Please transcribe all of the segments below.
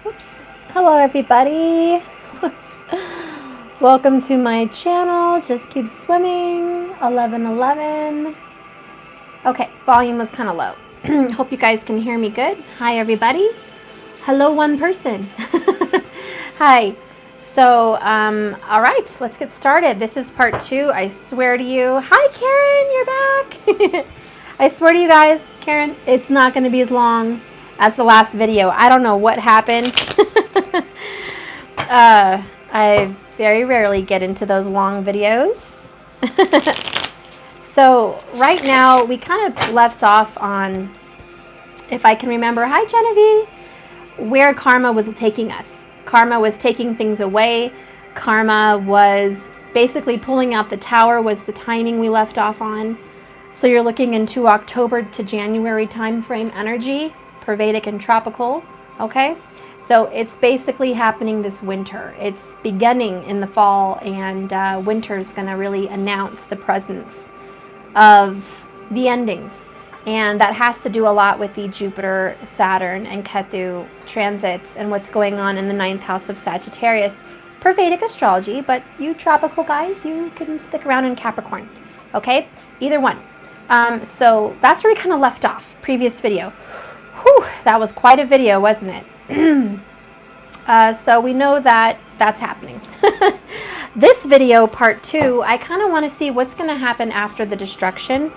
Whoops. Hello everybody. Whoops. Welcome to my channel. Just keep swimming. 11:11. Okay, volume was kind of low. Hope you guys can hear me good. Hi everybody. Hello one person. Hi. So, all right, let's get started. This is part 2. I swear to you. Hi Karen, you're back. I swear to you guys, Karen, it's not going to be as long as the last video. I don't know what happened. I very rarely get into those long videos. So right now we kind of left off on, if I can remember, hi Genevieve, where karma was taking us. Karma was taking things away. Karma was basically pulling out the tower, was the timing we left off on. So you're looking into October to January time frame energy per Vedic and tropical, okay? So it's basically happening this winter. It's beginning in the fall, and winter is going to really announce the presence of the endings. And that has to do a lot with the Jupiter, Saturn, and Ketu transits and what's going on in the 9th house of Sagittarius per Vedic astrology. But you tropical guys, you can stick around in Capricorn, okay? Either one. So that's where we kind of left off, previous video. Whew, that was quite a video, wasn't it? So we know that that's happening. This video, part 2, I kind of want to see what's going to happen after the destruction.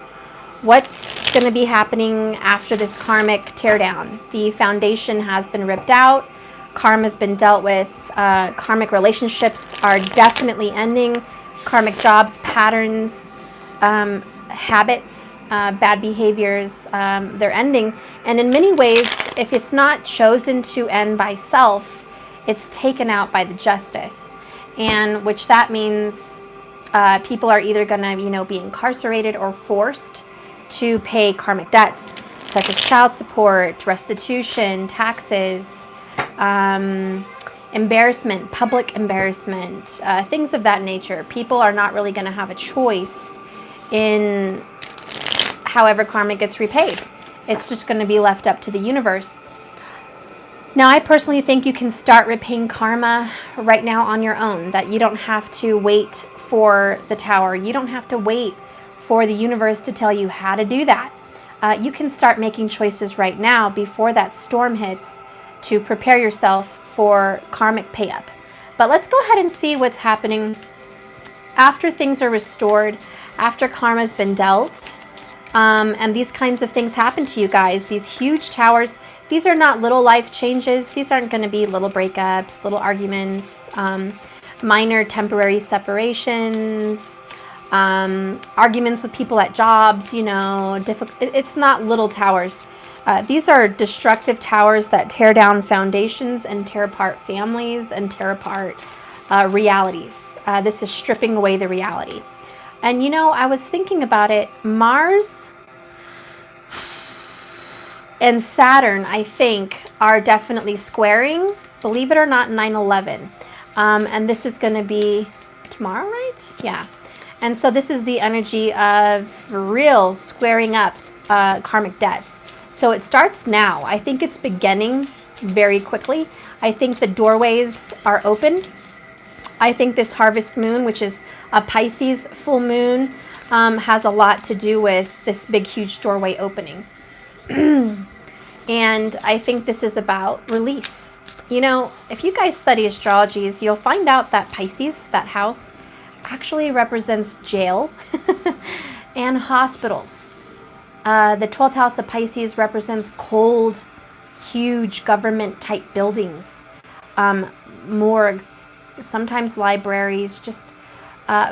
What's going to be happening after this karmic teardown? The foundation has been ripped out. Karma's been dealt with. Karmic relationships are definitely ending. Karmic jobs, patterns, habits, bad behaviors, they're ending. And in many ways, if it's not chosen to end by self, it's taken out by the justice. And which that means people are either going to, be incarcerated or forced to pay karmic debts, such as child support, restitution, taxes, embarrassment, public embarrassment, things of that nature. People are not really going to have a choice in however karma gets repaid. It's just going to be left up to the universe. Now, I personally think you can start repaying karma right now on your own, that you don't have to wait for the tower. You don't have to wait for the universe to tell you how to do that. You can start making choices right now before that storm hits to prepare yourself for karmic pay up. But let's go ahead and see what's happening after things are restored, after karma's been dealt, and these kinds of things happen to you guys. These huge towers, these are not little life changes. These aren't going to be little breakups, little arguments, minor temporary separations, arguments with people at jobs, it's not little towers. These are destructive towers that tear down foundations and tear apart families and tear apart realities. This is stripping away the reality. And I was thinking about it. Mars and Saturn, I think, are definitely squaring, believe it or not, 9/11. And this is going to be tomorrow, right? Yeah. And so this is the energy of real squaring up karmic debts. So it starts now. I think it's beginning very quickly. I think the doorways are open. I think this harvest moon, which is a Pisces full moon, has a lot to do with this big, huge doorway opening. And I think this is about release. If you guys study astrologies, you'll find out that Pisces, that house, actually represents jail and hospitals. The 12th house of Pisces represents cold, huge government type buildings, morgues, sometimes libraries, just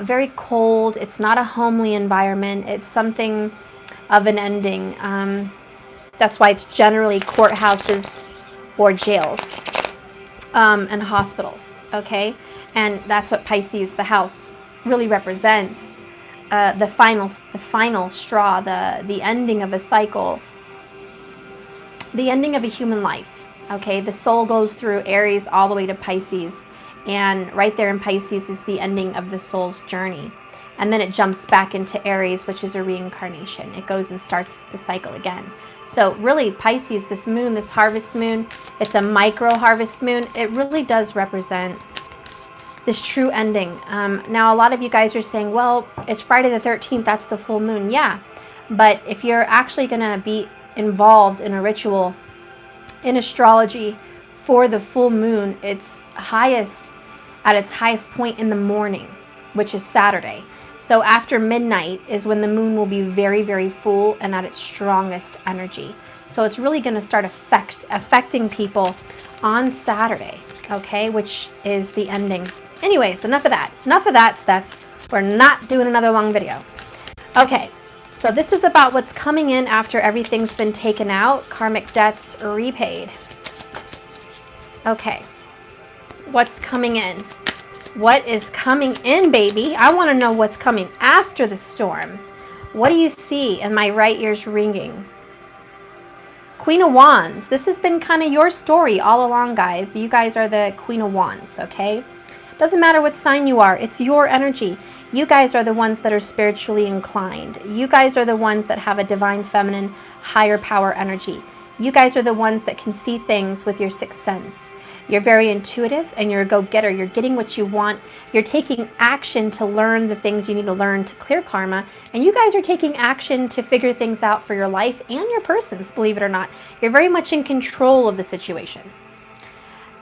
very cold. It's not a homely environment. It's something of an ending. That's why it's generally courthouses or jails and hospitals, okay? And that's what Pisces, the house, really represents. The final straw, the ending of a cycle, the ending of a human life, okay? The soul goes through Aries all the way to Pisces, and right there in Pisces is the ending of the soul's journey. And then it jumps back into Aries, which is a reincarnation. It goes and starts the cycle again. So really, Pisces, this moon, this harvest moon, it's a micro harvest moon. It really does represent this true ending. Now, a lot of you guys are saying, well, it's Friday the 13th. That's the full moon. Yeah. But if you're actually going to be involved in a ritual in astrology for the full moon, it's at its highest point in the morning, which is Saturday. So after midnight is when the moon will be very, very full and at its strongest energy. So it's really going to start affecting people on Saturday, okay, which is the ending. Anyways, enough of that. Enough of that stuff. We're not doing another long video. Okay, so this is about what's coming in after everything's been taken out. Karmic debts repaid. Okay, what's coming in? What is coming in, baby? I want to know what's coming after the storm. What do you see? And my right ear's ringing. Queen of Wands. This has been kind of your story all along, guys. You guys are the Queen of Wands, okay? Doesn't matter what sign you are. It's your energy. You guys are the ones that are spiritually inclined. You guys are the ones that have a divine feminine, higher power energy. You guys are the ones that can see things with your sixth sense. You're very intuitive and you're a go-getter. You're getting what you want. You're taking action to learn the things you need to learn to clear karma. And you guys are taking action to figure things out for your life and your persons, believe it or not. You're very much in control of the situation.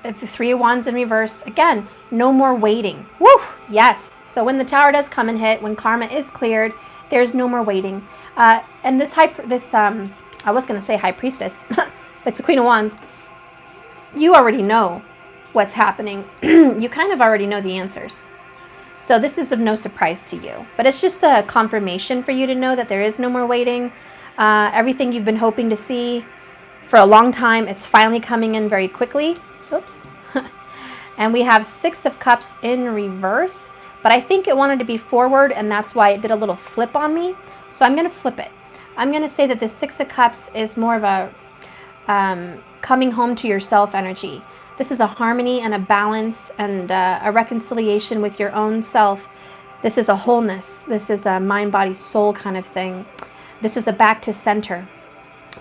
The Three of Wands in reverse. Again, no more waiting. Woo! Yes. So when the Tower does come and hit, when karma is cleared, there's no more waiting. And this I was going to say High Priestess. It's the Queen of Wands. You already know what's happening. You kind of already know the answers. So this is of no surprise to you. But it's just a confirmation for you to know that there is no more waiting. Everything you've been hoping to see for a long time, it's finally coming in very quickly. Oops. And we have Six of Cups in reverse. But I think it wanted to be forward, and that's why it did a little flip on me. So I'm going to flip it. I'm going to say that the Six of Cups is more of a coming home to yourself energy. This is a harmony and a balance and a reconciliation with your own self. This is a wholeness. This is a mind, body, soul kind of thing. This is a back to center,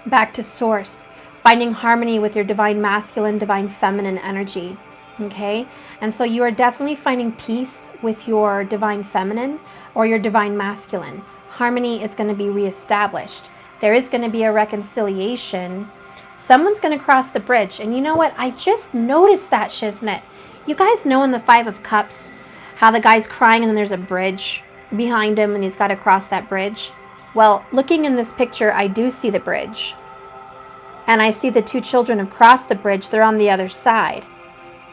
back to source, finding harmony with your divine masculine, divine feminine energy. Okay? And so you are definitely finding peace with your divine feminine or your divine masculine. Harmony is going to be reestablished. There is going to be a reconciliation. Someone's going to cross the bridge. And you know what? I just noticed that, Shiznit. You guys know in the Five of Cups how the guy's crying and then there's a bridge behind him and he's got to cross that bridge? Well, looking in this picture, I do see the bridge. And I see the two children have crossed the bridge. They're on the other side.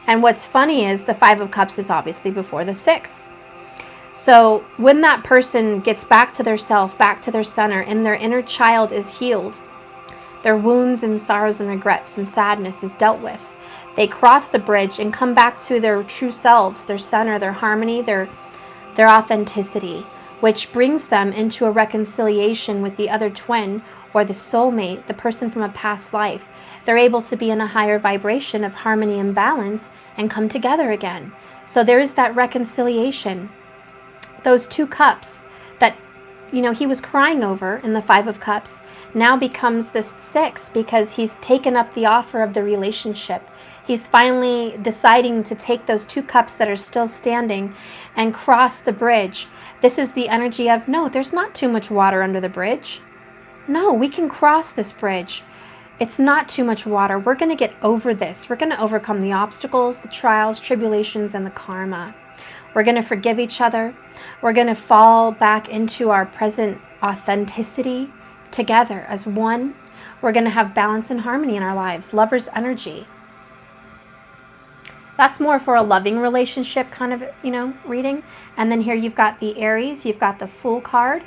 And what's funny is the Five of Cups is obviously before the Six. So when that person gets back to their self, back to their center, and their inner child is healed, their wounds and sorrows and regrets and sadness is dealt with, they cross the bridge and come back to their true selves, their center, their harmony, their authenticity, which brings them into a reconciliation with the other twin or the soulmate, the person from a past life. They're able to be in a higher vibration of harmony and balance and come together again. So there is that reconciliation. Those two cups that, he was crying over in the Five of Cups now becomes this Six because he's taken up the offer of the relationship. He's finally deciding to take those two cups that are still standing and cross the bridge. This is the energy of, no, there's not too much water under the bridge. No, we can cross this bridge. It's not too much water. We're going to get over this. We're going to overcome the obstacles, the trials, tribulations, and the karma. We're going to forgive each other. We're going to fall back into our present authenticity together as one. We're going to have balance and harmony in our lives. Lover's energy. That's more for a loving relationship kind of, reading. And then here you've got the Aries. You've got the Fool card,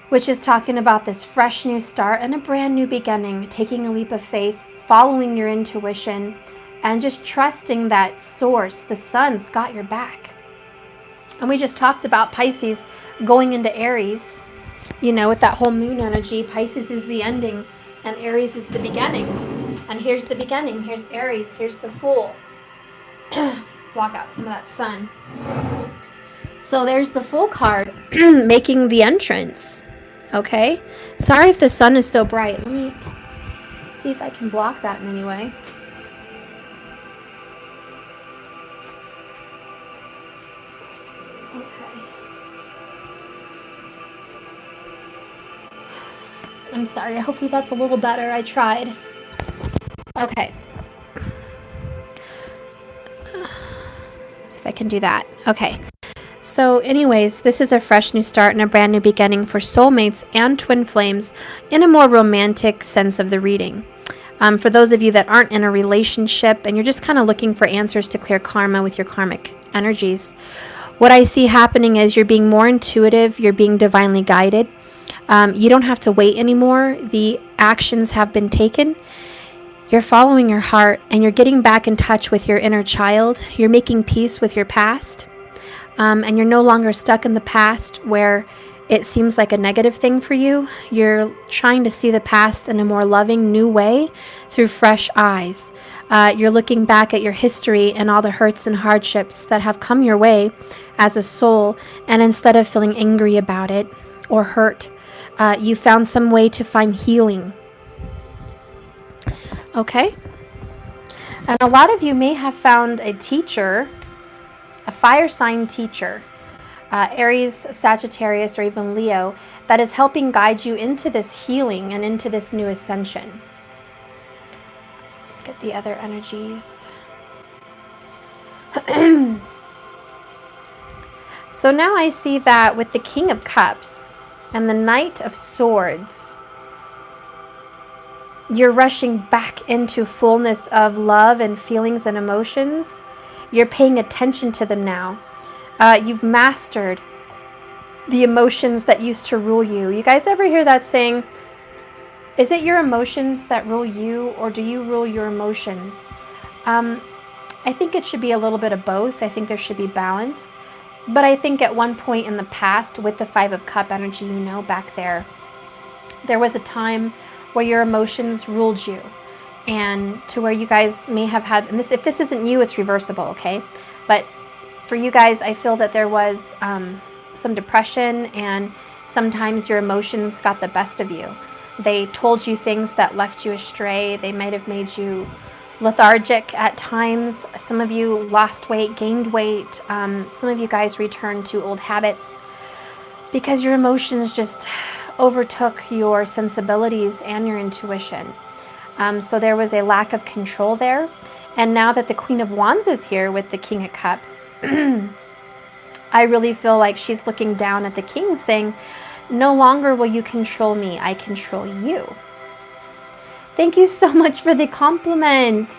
which is talking about this fresh new start and a brand new beginning, taking a leap of faith, following your intuition, and just trusting that source, the sun's got your back. And we just talked about Pisces going into Aries, with that whole moon energy. Pisces is the ending and Aries is the beginning. And here's the beginning. Here's Aries. Here's the Fool. Block out some of that sun. So there's the Fool card making the entrance. Okay? Sorry if the sun is so bright. Let me see if I can block that in any way. Okay. I'm sorry. Hopefully that's a little better. I tried. Okay. See if I can do that. Okay. So anyways, this is a fresh new start and a brand new beginning for soulmates and twin flames in a more romantic sense of the reading. For those of you that aren't in a relationship and you're just kind of looking for answers to clear karma with your karmic energies, what I see happening is you're being more intuitive, you're being divinely guided. You don't have to wait anymore. The actions have been taken. You're following your heart and you're getting back in touch with your inner child. You're making peace with your past. And you're no longer stuck in the past where it seems like a negative thing for you. You're trying to see the past in a more loving, new way through fresh eyes. You're looking back at your history and all the hurts and hardships that have come your way as a soul, and instead of feeling angry about it or hurt, you found some way to find healing. Okay? And a lot of you may have found a teacher, a fire sign teacher, Aries, Sagittarius, or even Leo, that is helping guide you into this healing and into this new ascension. Let's get the other energies. So now I see that with the King of Cups and the Knight of Swords, you're rushing back into fullness of love and feelings and emotions. You're paying attention to them now. You've mastered the emotions that used to rule you. You guys ever hear that saying, is it your emotions that rule you, or do you rule your emotions? I think it should be a little bit of both. I think there should be balance. But I think at one point in the past, with the Five of Cup energy, you know, back there was a time where your emotions ruled you, and to where you guys may have had, and this, if this isn't you, it's reversible, okay? But for you guys, I feel that there was some depression, and sometimes your emotions got the best of you. They told you things that left you astray. They might have made you lethargic at times. Some of you lost weight, gained weight. Some of you guys returned to old habits because your emotions just overtook your sensibilities and your intuition. So there was a lack of control there. And now that the Queen of Wands is here with the King of Cups, I really feel like she's looking down at the King saying, no longer will you control me, I control you. Thank you so much for the compliment.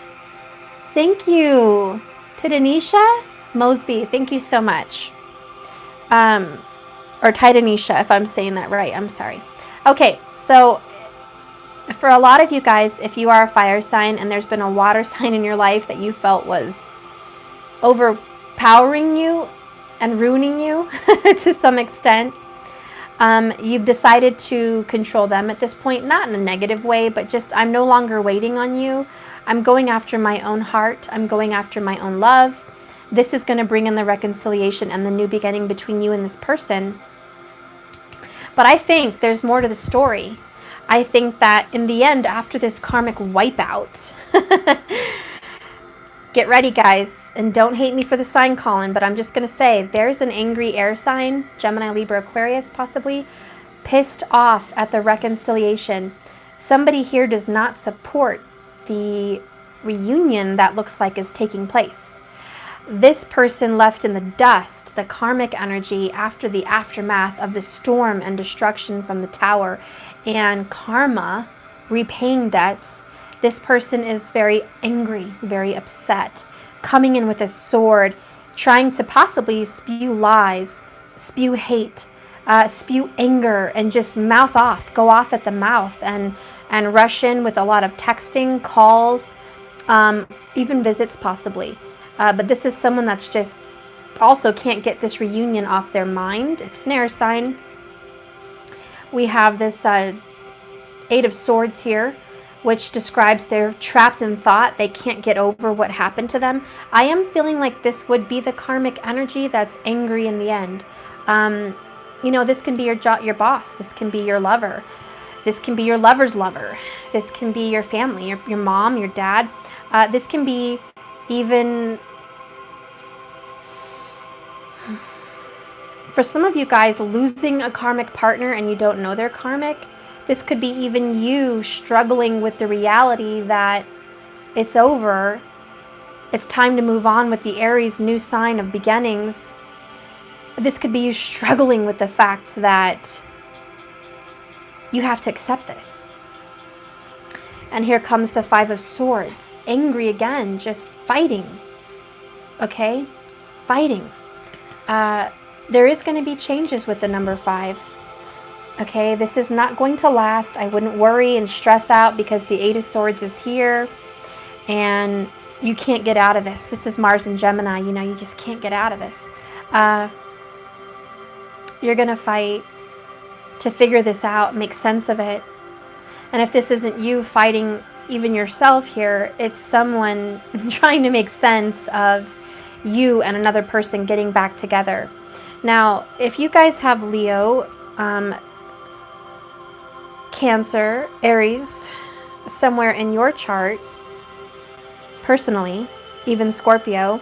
Thank you. To Denisha Mosby, thank you so much. Or Tidanisha, if I'm saying that right, I'm sorry. Okay, so for a lot of you guys, if you are a fire sign and there's been a water sign in your life that you felt was overpowering you and ruining you to some extent, you've decided to control them at this point, not in a negative way, but just, I'm no longer waiting on you. I'm going after my own heart. I'm going after my own love. This is going to bring in the reconciliation and the new beginning between you and this person. But I think there's more to the story. I think that in the end, after this karmic wipeout, get ready, guys, and don't hate me for the sign calling, but I'm just going to say there's an angry air sign, Gemini, Libra, Aquarius, possibly, pissed off at the reconciliation. Somebody here does not support the reunion that looks like is taking place. This person left in the dust, the karmic energy after the aftermath of the storm and destruction from the tower and karma, repaying debts. This person is very angry, very upset, coming in with a sword, trying to possibly spew lies, spew hate, spew anger, and just mouth off, go off at the mouth, and rush in with a lot of texting, calls, even visits possibly. But this is someone that's just also can't get this reunion off their mind. It's an air sign. We have this Eight of Swords here, which describes they're trapped in thought. They can't get over what happened to them. I am feeling like this would be the karmic energy that's angry in the end. You know, this can be your boss. This can be your lover. This can be your lover's lover. This can be your family, your mom, your dad. This can be even, for some of you guys, losing a karmic partner and you don't know they're karmic. This could be even you struggling with the reality that it's over. It's time to move on with the Aries new sign of beginnings. This could be you struggling with the fact that you have to accept this. And here comes the Five of Swords. Angry again, just fighting. Okay? Fighting. There is going to be changes with the number 5. Okay? This is not going to last. I wouldn't worry and stress out because the Eight of Swords is here. And you can't get out of this. This is Mars and Gemini. You know, you just can't get out of this. You're going to fight to figure this out, make sense of it. And if this isn't you fighting even yourself here, it's someone trying to make sense of you and another person getting back together. Now, if you guys have Leo, Cancer, Aries, somewhere in your chart, personally, even Scorpio,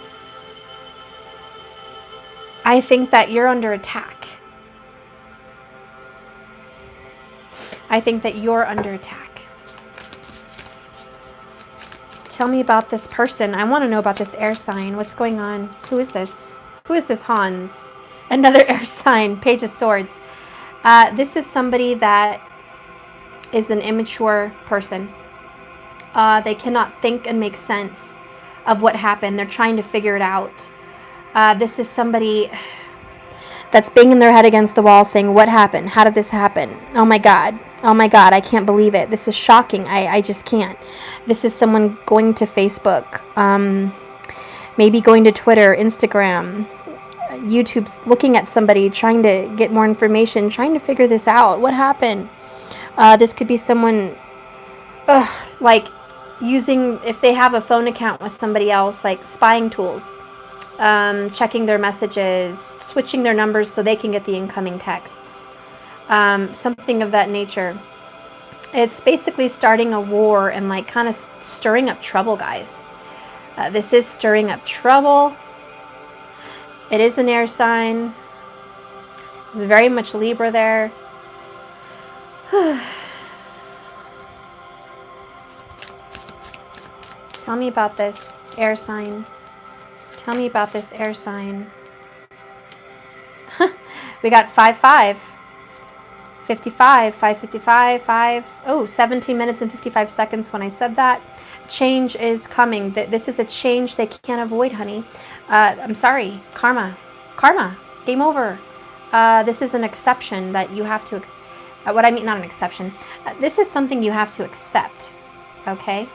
I think that you're under attack. I think that you're under attack. Tell me about this person. I want to know about this air sign. What's going on? Who is this? Who is this Hans? Another air sign. Page of Swords. This is somebody that is an immature person. They cannot think and make sense of what happened. They're trying to figure it out. This is somebody that's banging their head against the wall saying, what happened? How did this happen? Oh my God. Oh my God, I can't believe it. This is shocking. I just can't. This is someone going to Facebook, maybe going to Twitter, Instagram, YouTube, looking at somebody, trying to get more information, trying to figure this out. What happened? This could be someone, like using, if they have a phone account with somebody else, like spying tools, checking their messages, switching their numbers so they can get the incoming texts. Something of that nature. It's basically starting a war and like kind of stirring up trouble, guys. This is stirring up trouble. It is an air sign. There's very much Libra there. Tell me about this air sign. Tell me about this air sign. We got 5-5. 55, 5:55, 17 minutes and 55 seconds when I said that. Change is coming. This is a change they can't avoid, honey. I'm sorry. Karma. Game over. This is an exception that you have to, what I mean, not an exception. This is something you have to accept, okay?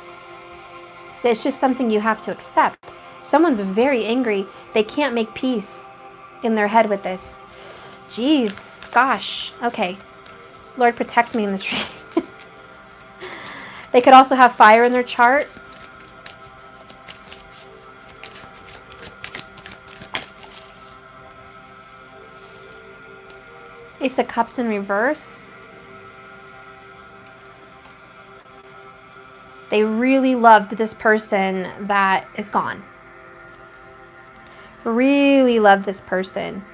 It's just something you have to accept. Someone's very angry. They can't make peace in their head with this. Jeez, gosh, okay. Lord, protect me in this reading. They could also have fire in their chart. Ace of Cups in reverse. They really loved this person that is gone. Really loved this person.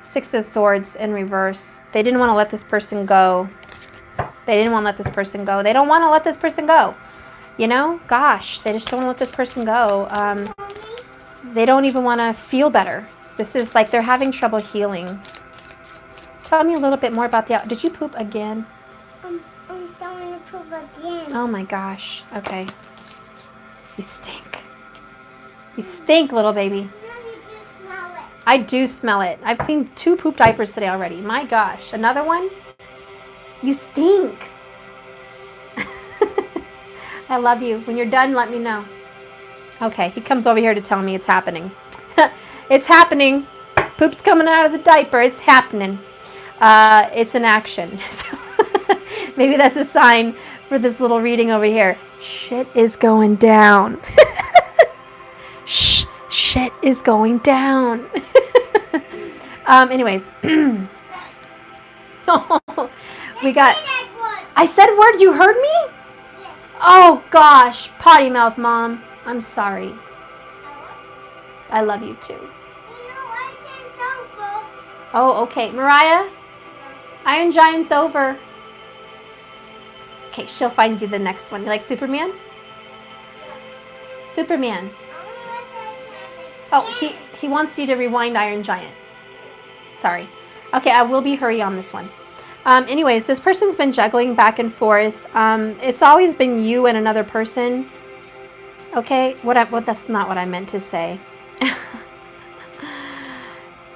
Six of Swords in reverse. They didn't want to let this person go. They didn't want to let this person go. They don't want to let this person go. You know? Gosh, they just don't want to let this person go. They don't even want to feel better. This is like they're having trouble healing. Tell me a little bit more about the... Did you poop again? I'm starting to poop again. Oh my gosh. Okay. You stink. You stink, little baby. I do smell it. I've cleaned 2 poop diapers today already. My gosh. Another one? You stink. I love you. When you're done, let me know. Okay, he comes over here to tell me it's happening. It's happening. Poop's coming out of the diaper. It's happening. It's an action. So maybe that's a sign for this little reading over here. Shit is going down. Shit is going down. Anyways, We got... Say that word. I said word, you heard me? Yes. Oh, gosh. Potty mouth, Mom. I'm sorry. I love you, too. You know, I can't over. Oh, okay. Mariah, Iron Giant's over. Okay, she'll find you the next one. You like Superman? Superman. Oh, he wants you to rewind Iron Giant. Sorry. Okay, I will be hurry on this one. Anyways, this person's been juggling back and forth. It's always been you and another person. Okay, that's not what I meant to say.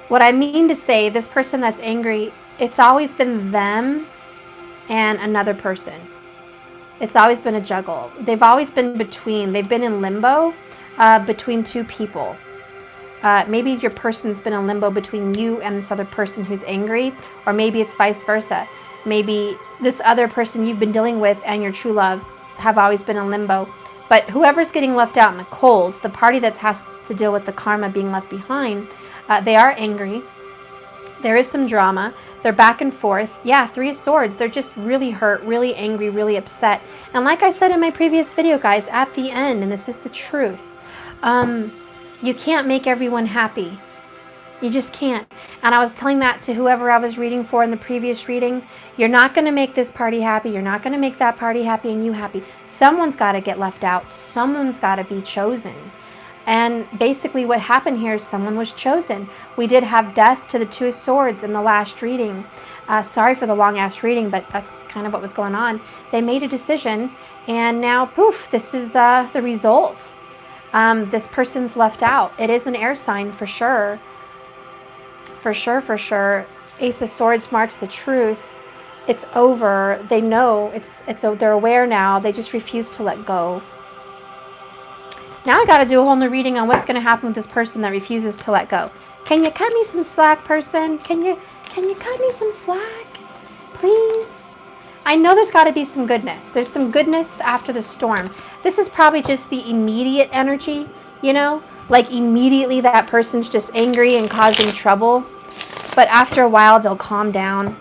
What I mean to say, this person that's angry, it's always been them and another person. It's always been a juggle. They've always been between. They've been in limbo between two people. Maybe your person's been in limbo between you and this other person who's angry, or maybe it's vice versa. Maybe this other person you've been dealing with and your true love have always been in limbo. But whoever's getting left out in the cold, the party that has to deal with the karma being left behind, they are angry. There is some drama. They're back and forth. Yeah, 3 of Swords. They're just really hurt, really angry, really upset. And like I said in my previous video, guys, at the end, and this is the truth, you can't make everyone happy. You just can't. And I was telling that to whoever I was reading for in the previous reading. You're not going to make this party happy. You're not going to make that party happy and you happy. Someone's got to get left out. Someone's got to be chosen. And basically what happened here is someone was chosen. We did have death to the 2 of Swords in the last reading. Sorry for the long-ass reading, but that's kind of what was going on. They made a decision, and now, poof, this is the result. This person's left out. It is an air sign for sure. For sure, for sure. Ace of Swords marks the truth. It's over. They know. They're aware now. They just refuse to let go. Now I got to do a whole new reading on what's going to happen with this person that refuses to let go. Can you cut me some slack, person? Can you cut me some slack? Please? I know there's got to be some goodness. There's some goodness after the storm. This is probably just the immediate energy, you know? Like immediately that person's just angry and causing trouble. But after a while, they'll calm down.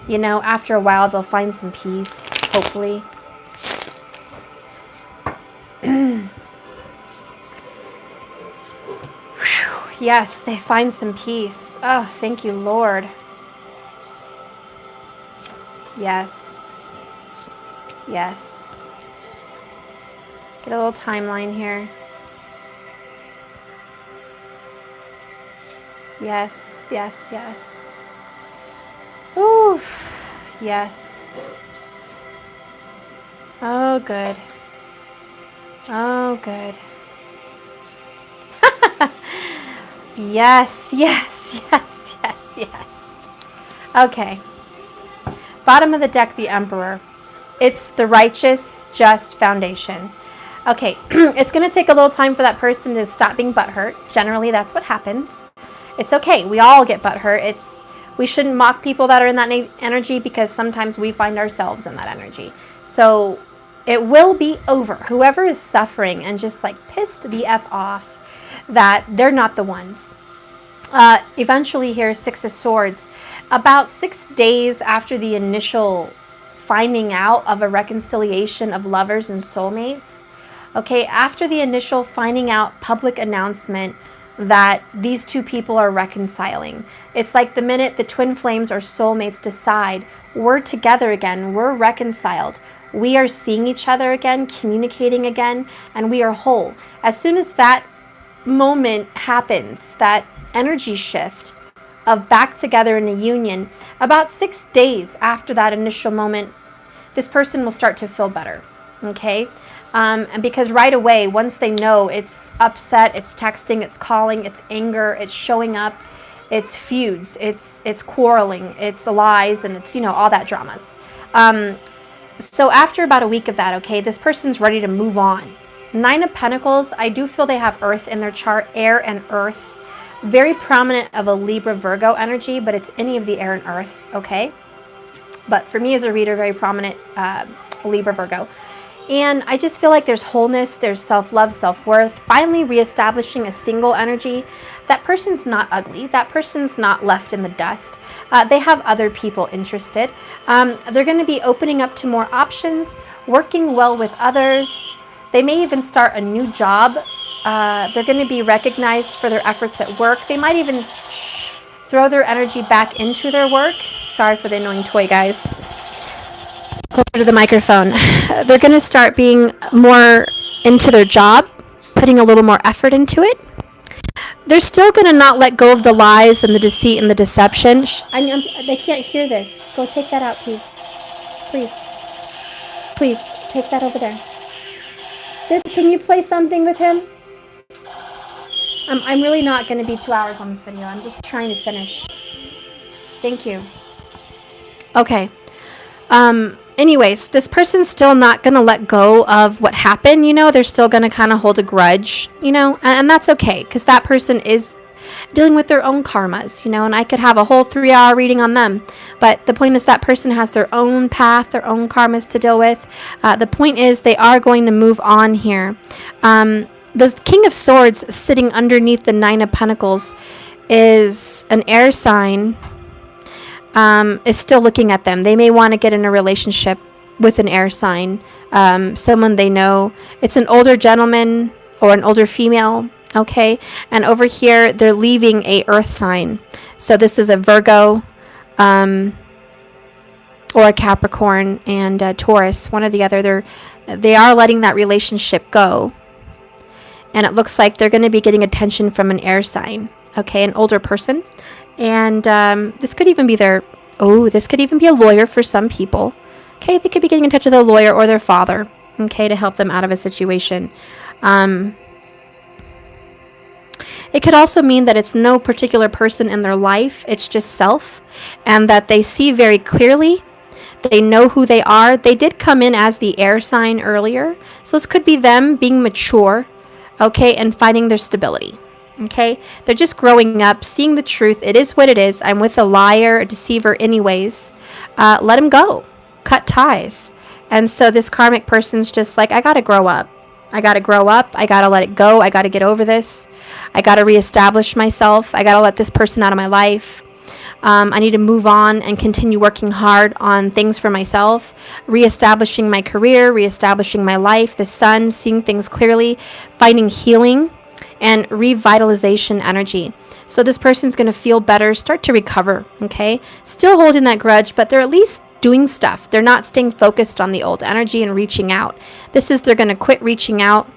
You know, after a while, they'll find some peace, hopefully. Yes, they find some peace. Oh, thank you, Lord. Yes. Yes. Get a little timeline here. Yes, yes, yes. Ooh. Yes. Oh, good. Oh, good. Yes, yes, yes, yes, yes. Okay. Bottom of the deck, the Emperor. It's the righteous, just foundation. Okay, it's going to take a little time for that person to stop being butthurt. Generally, that's what happens. It's okay. We all get butthurt. We shouldn't mock people that are in that energy because sometimes we find ourselves in that energy. So it will be over. Whoever is suffering and just like pissed the F off, that they're not the ones. Eventually here, 6 of Swords. About 6 days after the initial finding out of a reconciliation of lovers and soulmates, okay, after the initial finding out public announcement that these 2 people are reconciling, it's like the minute the twin flames or soulmates decide we're together again, we're reconciled, we are seeing each other again, communicating again, and we are whole. As soon as that moment happens, that energy shift of back together in a union, about 6 days after that initial moment, this person will start to feel better, okay? And because right away, once they know it's upset, it's texting, it's calling, it's anger, it's showing up, it's feuds, it's quarreling, it's lies, and it's, you know, all that dramas. So after about a week of that, okay, this person's ready to move on. 9 of Pentacles, I do feel they have earth in their chart, air and earth. Very prominent of a Libra Virgo energy, but it's any of the air and earths, okay? But for me as a reader, very prominent Libra Virgo. And I just feel like there's wholeness, there's self-love, self-worth, finally reestablishing a single energy. That person's not ugly. That person's not left in the dust. They have other people interested. They're going to be opening up to more options, working well with others. They may even start a new job. They're going to be recognized for their efforts at work. They might even throw their energy back into their work. Sorry for the annoying toy, guys. Closer to the microphone. They're going to start being more into their job, putting a little more effort into it. They're still going to not let go of the lies and the deceit and the deception. They can't hear this. Go take that out, please. Please. Please, take that over there. Sis, can you play something with him? I'm really not going to be 2 hours on this video. I'm just trying to finish. Thank you. Okay. Anyways, this person's still not going to let go of what happened, you know. They're still going to kind of hold a grudge, you know, and that's okay, because that person is dealing with their own karmas, you know, and I could have a whole 3-hour reading on them. But the point is that person has their own path, their own karmas to deal with. The point is they are going to move on here. The King of Swords sitting underneath the Nine of Pentacles is an air sign. Is still looking at them. They may want to get in a relationship with an air sign, someone they know. It's an older gentleman or an older female, okay? And over here, they're leaving a earth sign. So this is a Virgo or a Capricorn and a Taurus, one or the other. They are letting that relationship go. And it looks like they're going to be getting attention from an air sign, okay? An older person. And this could even be this could even be a lawyer for some people. Okay, they could be getting in touch with a lawyer or their father, okay, to help them out of a situation. It could also mean that it's no particular person in their life. It's just self, and that they see very clearly. They know who they are. They did come in as the air sign earlier. So this could be them being mature, okay, and finding their stability. Okay, they're just growing up, seeing the truth. It is what it is. I'm with a liar, a deceiver anyways. Let him go. Cut ties. And so this karmic person's just like, I got to grow up. I got to grow up. I got to let it go. I got to get over this. I got to reestablish myself. I got to let this person out of my life. I need to move on and continue working hard on things for myself, reestablishing my career, reestablishing my life, the sun, seeing things clearly, finding healing and revitalization energy. So this person's going to feel better, start to recover, okay? Still holding that grudge, but they're at least doing stuff. They're not staying focused on the old energy and reaching out. They're going to quit reaching out.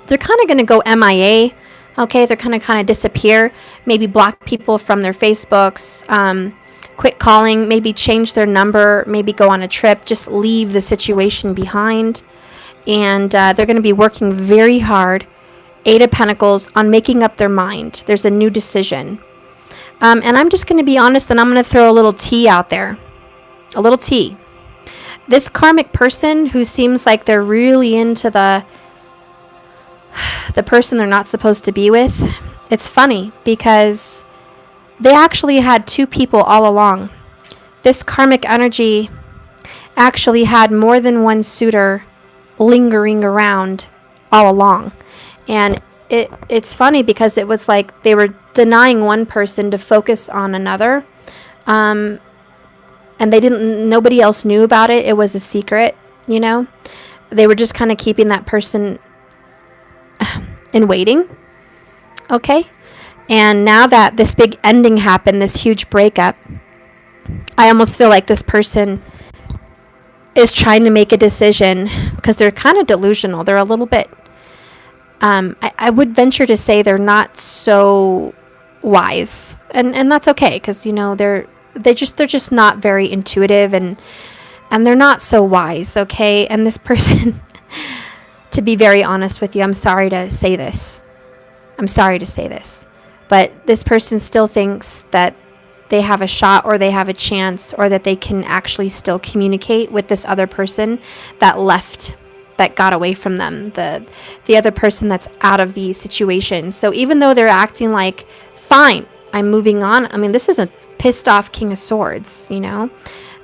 They're kind of going to go MIA, okay? They're going to kind of disappear, maybe block people from their Facebooks, quit calling, maybe change their number, maybe go on a trip, just leave the situation behind. And they're going to be working very hard, 8 of Pentacles, on making up their mind. There's a new decision. And I'm just going to be honest, and I'm going to throw a little tea out there. A little tea. This karmic person who seems like they're really into the person they're not supposed to be with, it's funny because they actually had 2 people all along. This karmic energy actually had more than one suitor lingering around all along. And it's funny because it was like they were denying one person to focus on another. And nobody else knew about it. It was a secret, you know. They were just kind of keeping that person in waiting. Okay. And now that this big ending happened, this huge breakup, I almost feel like this person is trying to make a decision because they're kind of delusional. They're a little bit, I would venture to say they're not so wise, and that's okay because, you know, they're just not very intuitive and they're not so wise, okay? And this person, to be very honest with you, I'm sorry to say this, but this person still thinks that they have a shot or they have a chance or that they can actually still communicate with this other person that left, that got away from them, the other person that's out of the situation. So even though they're acting like, fine, I'm moving on. I mean, this is a pissed off King of Swords, you know.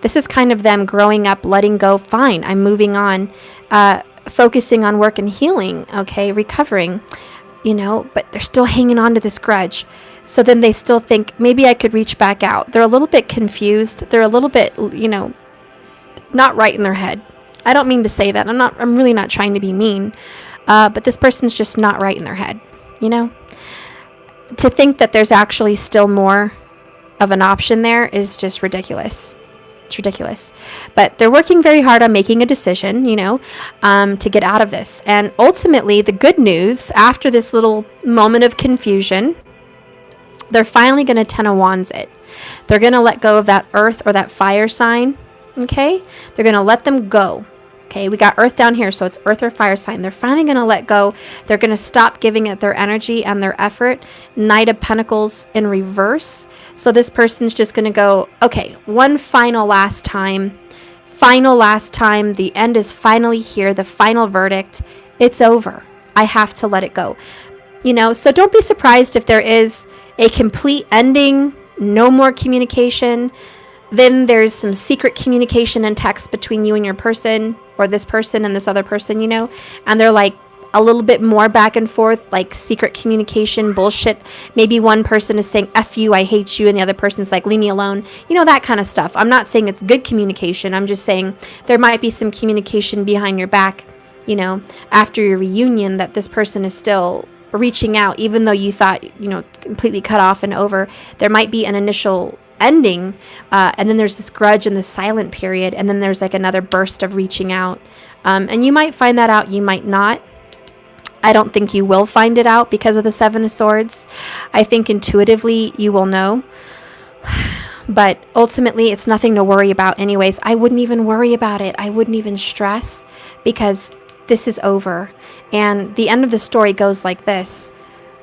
This is kind of them growing up, letting go. Fine, I'm moving on, focusing on work and healing, okay, recovering, but they're still hanging on to this grudge. So then they still think, maybe I could reach back out. They're a little bit confused. They're a little bit, not right in their head. I don't mean to say that. I'm really not trying to be mean. But this person's just not right in their head, To think that there's actually still more of an option there is just ridiculous. It's ridiculous. But they're working very hard on making a decision, to get out of this. And ultimately, the good news, after this little moment of confusion, they're finally going to Ten of Wands it. They're going to let go of that earth or that fire sign, okay? They're going to let them go. Okay, we got earth down here, so it's earth or fire sign. They're finally going to let go. They're going to stop giving it their energy and their effort. Knight of Pentacles in reverse. So this person's just going to go, okay, one final last time. The end is finally here. The final verdict. It's over. I have to let it go. So don't be surprised if there is a complete ending, no more communication. Then there's some secret communication and text between you and your person, or this person and this other person, and they're like a little bit more back and forth, like secret communication bullshit. Maybe one person is saying, F you, I hate you, and the other person's like, leave me alone. That kind of stuff. I'm not saying it's good communication. I'm just saying there might be some communication behind your back, after your reunion, that this person is still reaching out, even though you thought, completely cut off and over. There might be an initial ending, and then there's this grudge and this silent period, and then there's like another burst of reaching out, and you might find that out, you might not. I don't think you will find it out because of the Seven of Swords. I think intuitively you will know, but ultimately it's nothing to worry about anyways. I wouldn't even worry about it. I wouldn't even stress, because this is over. And the end of the story goes like this.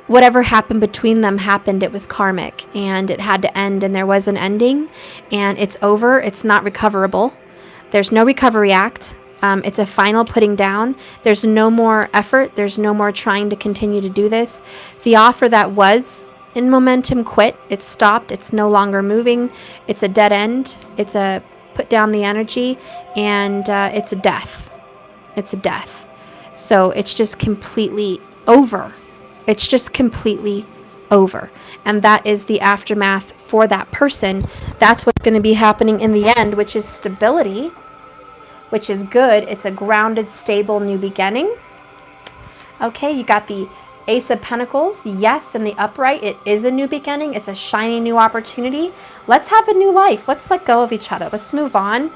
Whatever happened between them happened. It was karmic, and it had to end, and there was an ending, and it's over. It's not recoverable. There's no recovery act. It's a final putting down. There's no more effort. There's no more trying to continue to do this. The offer that was in momentum quit. It stopped. It's no longer moving. It's a dead end. It's a put down the energy, and it's a death. It's a death. So it's just completely over. It's just completely over. And that is the aftermath for that person. That's what's going to be happening in the end, which is stability, which is good. It's a grounded, stable new beginning. Okay, you got the Ace of Pentacles. Yes, in the upright, it is a new beginning. It's a shiny new opportunity. Let's have a new life. Let's let go of each other. Let's move on.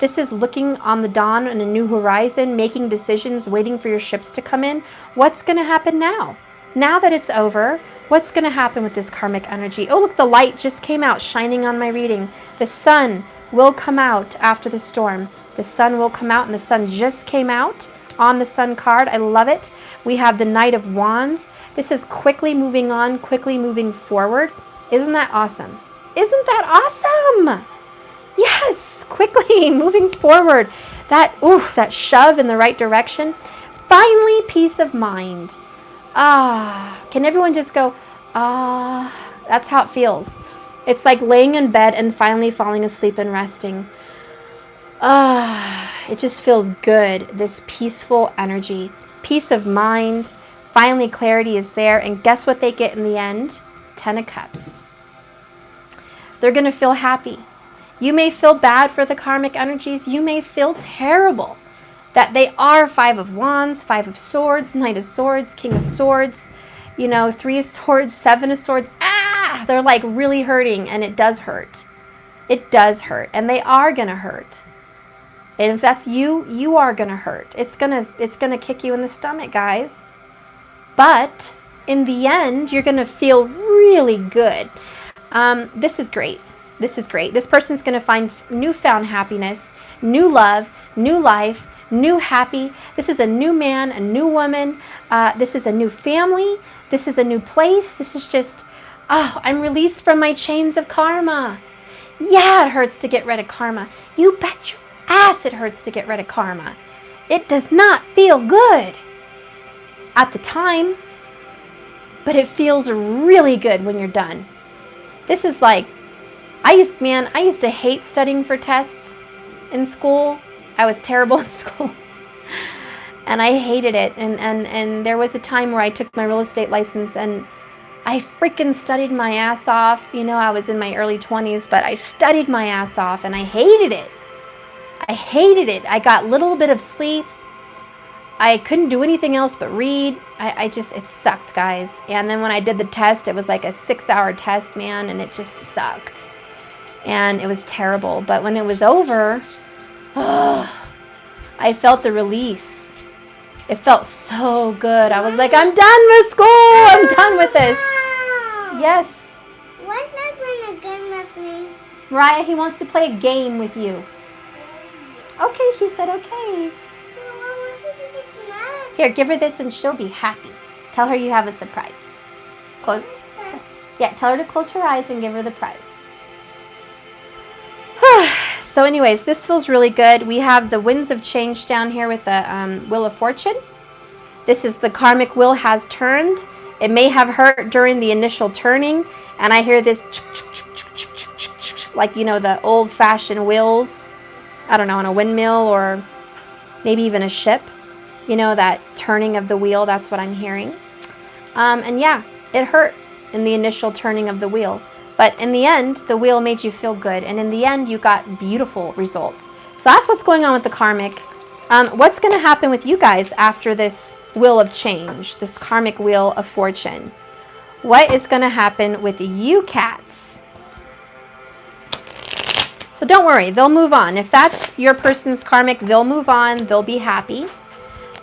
This is looking on the dawn and a new horizon, making decisions, waiting for your ships to come in. What's going to happen now? Now that it's over, what's going to happen with this karmic energy? Oh, look, the light just came out, shining on my reading. The sun will come out after the storm. The sun will come out, and the sun just came out on the sun card. I love it. We have the Knight of Wands. This is quickly moving on, quickly moving forward. Isn't that awesome? Isn't that awesome? Yes, quickly moving forward. That shove in the right direction. Finally, peace of mind. Can everyone just go, that's how it feels. It's like laying in bed and finally falling asleep and resting. It just feels good. This peaceful energy, peace of mind. Finally, clarity is there. And guess what they get in the end? 10 of Cups. They're going to feel happy. You may feel bad for the karmic energies. You may feel terrible that they are 5 of Wands, 5 of Swords, Knight of Swords, King of Swords, 3 of Swords, 7 of Swords. They're like really hurting, and it does hurt. It does hurt, and they are going to hurt. And if that's you, you are going to hurt. It's going to kick you in the stomach, guys. But in the end, you're going to feel really good. This is great. This is great. This person's going to find newfound happiness, new love, new life, new happy. This is a new man, a new woman. This is a new family. This is a new place. This is just, I'm released from my chains of karma. Yeah, it hurts to get rid of karma. You bet your ass it hurts to get rid of karma. It does not feel good at the time, but it feels really good when you're done. This is like, I used to hate studying for tests in school. I was terrible in school. And I hated it. And there was a time where I took my real estate license and I freaking studied my ass off. You know, I was in my early 20s, but I studied my ass off and I hated it. I hated it. I got little bit of sleep. I couldn't do anything else but read. It sucked, guys. And then when I did the test, it was like a 6-hour test, man, and it just sucked. And it was terrible. But when it was over, I felt the release. It felt so good. I was like, I'm done with school. I'm done with this. Yes. Why's not playing a game with me? Mariah, he wants to play a game with you. Okay, she said okay. Here, give her this and she'll be happy. Tell her you have a surprise. Close. Yeah, tell her to close her eyes and give her the prize. So anyways, this feels really good. We have the winds of change down here with the Wheel of Fortune. This is the karmic wheel has turned. It may have hurt during the initial turning. And I hear this like, you know, the old-fashioned wheels. I don't know, on a windmill or maybe even a ship. You know, that turning of the wheel, that's what I'm hearing. And yeah, it hurt in the initial turning of the wheel. But in the end, the wheel made you feel good. And in the end, you got beautiful results. So that's what's going on with the karmic. What's going to happen with you guys after this wheel of change, this karmic wheel of fortune? What is going to happen with you cats? So don't worry, they'll move on. If that's your person's karmic, they'll move on. They'll be happy.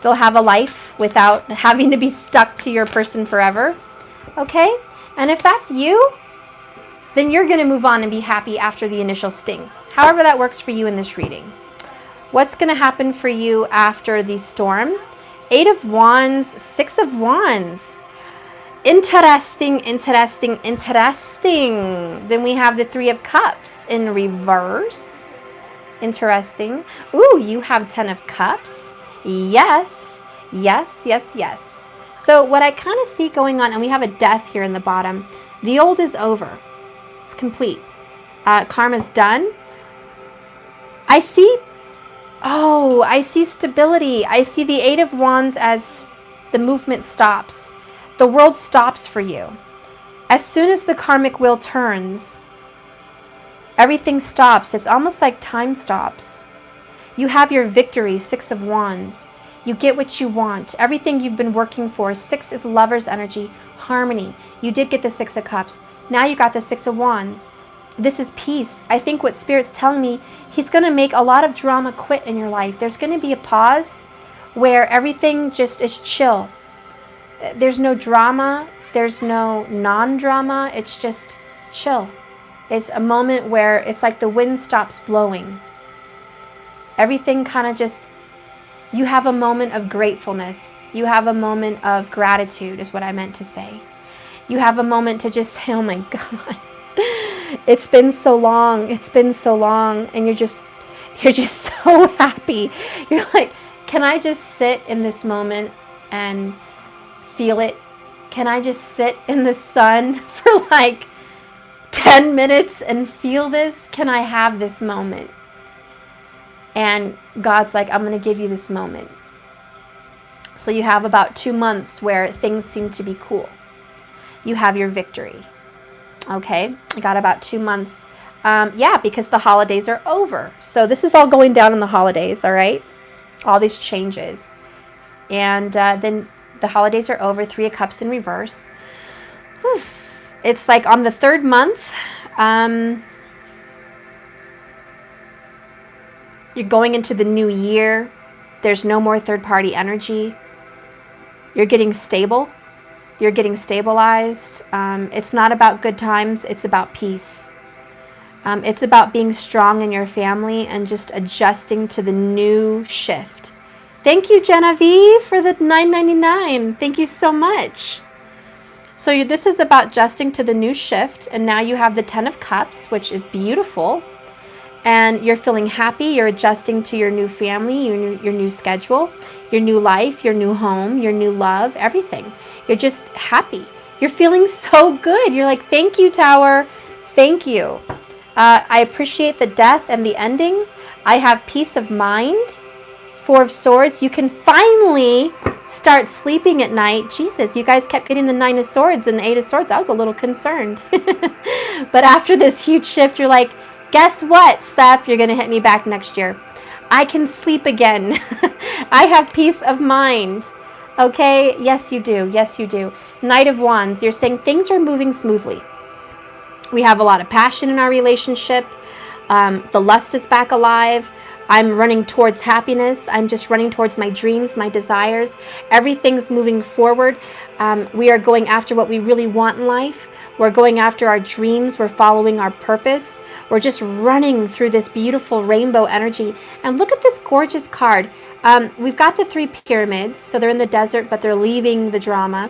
They'll have a life without having to be stuck to your person forever. Okay? And if that's you, then you're going to move on and be happy after the initial sting. However that works for you in this reading. What's going to happen for you after the storm? 8 of Wands, 6 of Wands. Interesting, interesting, interesting. Then we have the 3 of Cups in reverse. Interesting. Ooh, you have 10 of Cups. Yes, yes, yes, yes. So what I kind of see going on, and we have a death here in the bottom. The old is over. It's complete. Karma's done. I see stability. I see the 8 of Wands as the movement stops. The world stops for you. As soon as the karmic wheel turns, everything stops. It's almost like time stops. You have your victory, 6 of Wands. You get what you want. Everything you've been working for. 6 is lover's energy, harmony. You did get the 6 of Cups. Now you got the 6 of Wands. This is peace. I think what Spirit's telling me, he's going to make a lot of drama quit in your life. There's going to be a pause where everything just is chill. There's no drama. There's no non-drama. It's just chill. It's a moment where it's like the wind stops blowing. Everything kind of just, you have a moment of gratefulness. You have a moment of gratitude is what I meant to say. You have a moment to just say, oh my God, it's been so long. It's been so long. And you're just so happy. You're like, can I just sit in this moment and feel it? Can I just sit in the sun for like 10 minutes and feel this? Can I have this moment? And God's like, I'm going to give you this moment. So you have about 2 months where things seem to be cool. You have your victory. Okay, I got about 2 months. Yeah, because the holidays are over. So this is all going down in the holidays, all right? All these changes. And then the holidays are over, 3 of Cups in reverse. Whew. It's like on the 3rd month, you're going into the new year. There's no more third-party energy. You're getting stable. You're getting stabilized. It's not about good times. It's about peace. It's about being strong in your family and just adjusting to the new shift. Thank you, Genevieve, for the $9.99. Thank you so much. So this is about adjusting to the new shift. And now you have the 10 of Cups, which is beautiful. And you're feeling happy. You're adjusting to your new family, your new schedule, your new life, your new home, your new love, everything. You're just happy. You're feeling so good. You're like, thank you, Tower. Thank you. I appreciate the death and the ending. I have peace of mind. Four of Swords. You can finally start sleeping at night. Jesus, you guys kept getting the Nine of Swords and the Eight of Swords. I was a little concerned. But after this huge shift, you're like, guess what, Steph? You're going to hit me back next year. I can sleep again. I have peace of mind. Okay? Yes, you do. Yes, you do. Knight of Wands. You're saying things are moving smoothly. We have a lot of passion in our relationship. The lust is back alive. I'm running towards happiness. I'm just running towards my dreams, my desires. Everything's moving forward. We are going after what we really want in life. We're going after our dreams. We're following our purpose. We're just running through this beautiful rainbow energy. And look at this gorgeous card. We've got the 3 pyramids. So they're in the desert, but they're leaving the drama.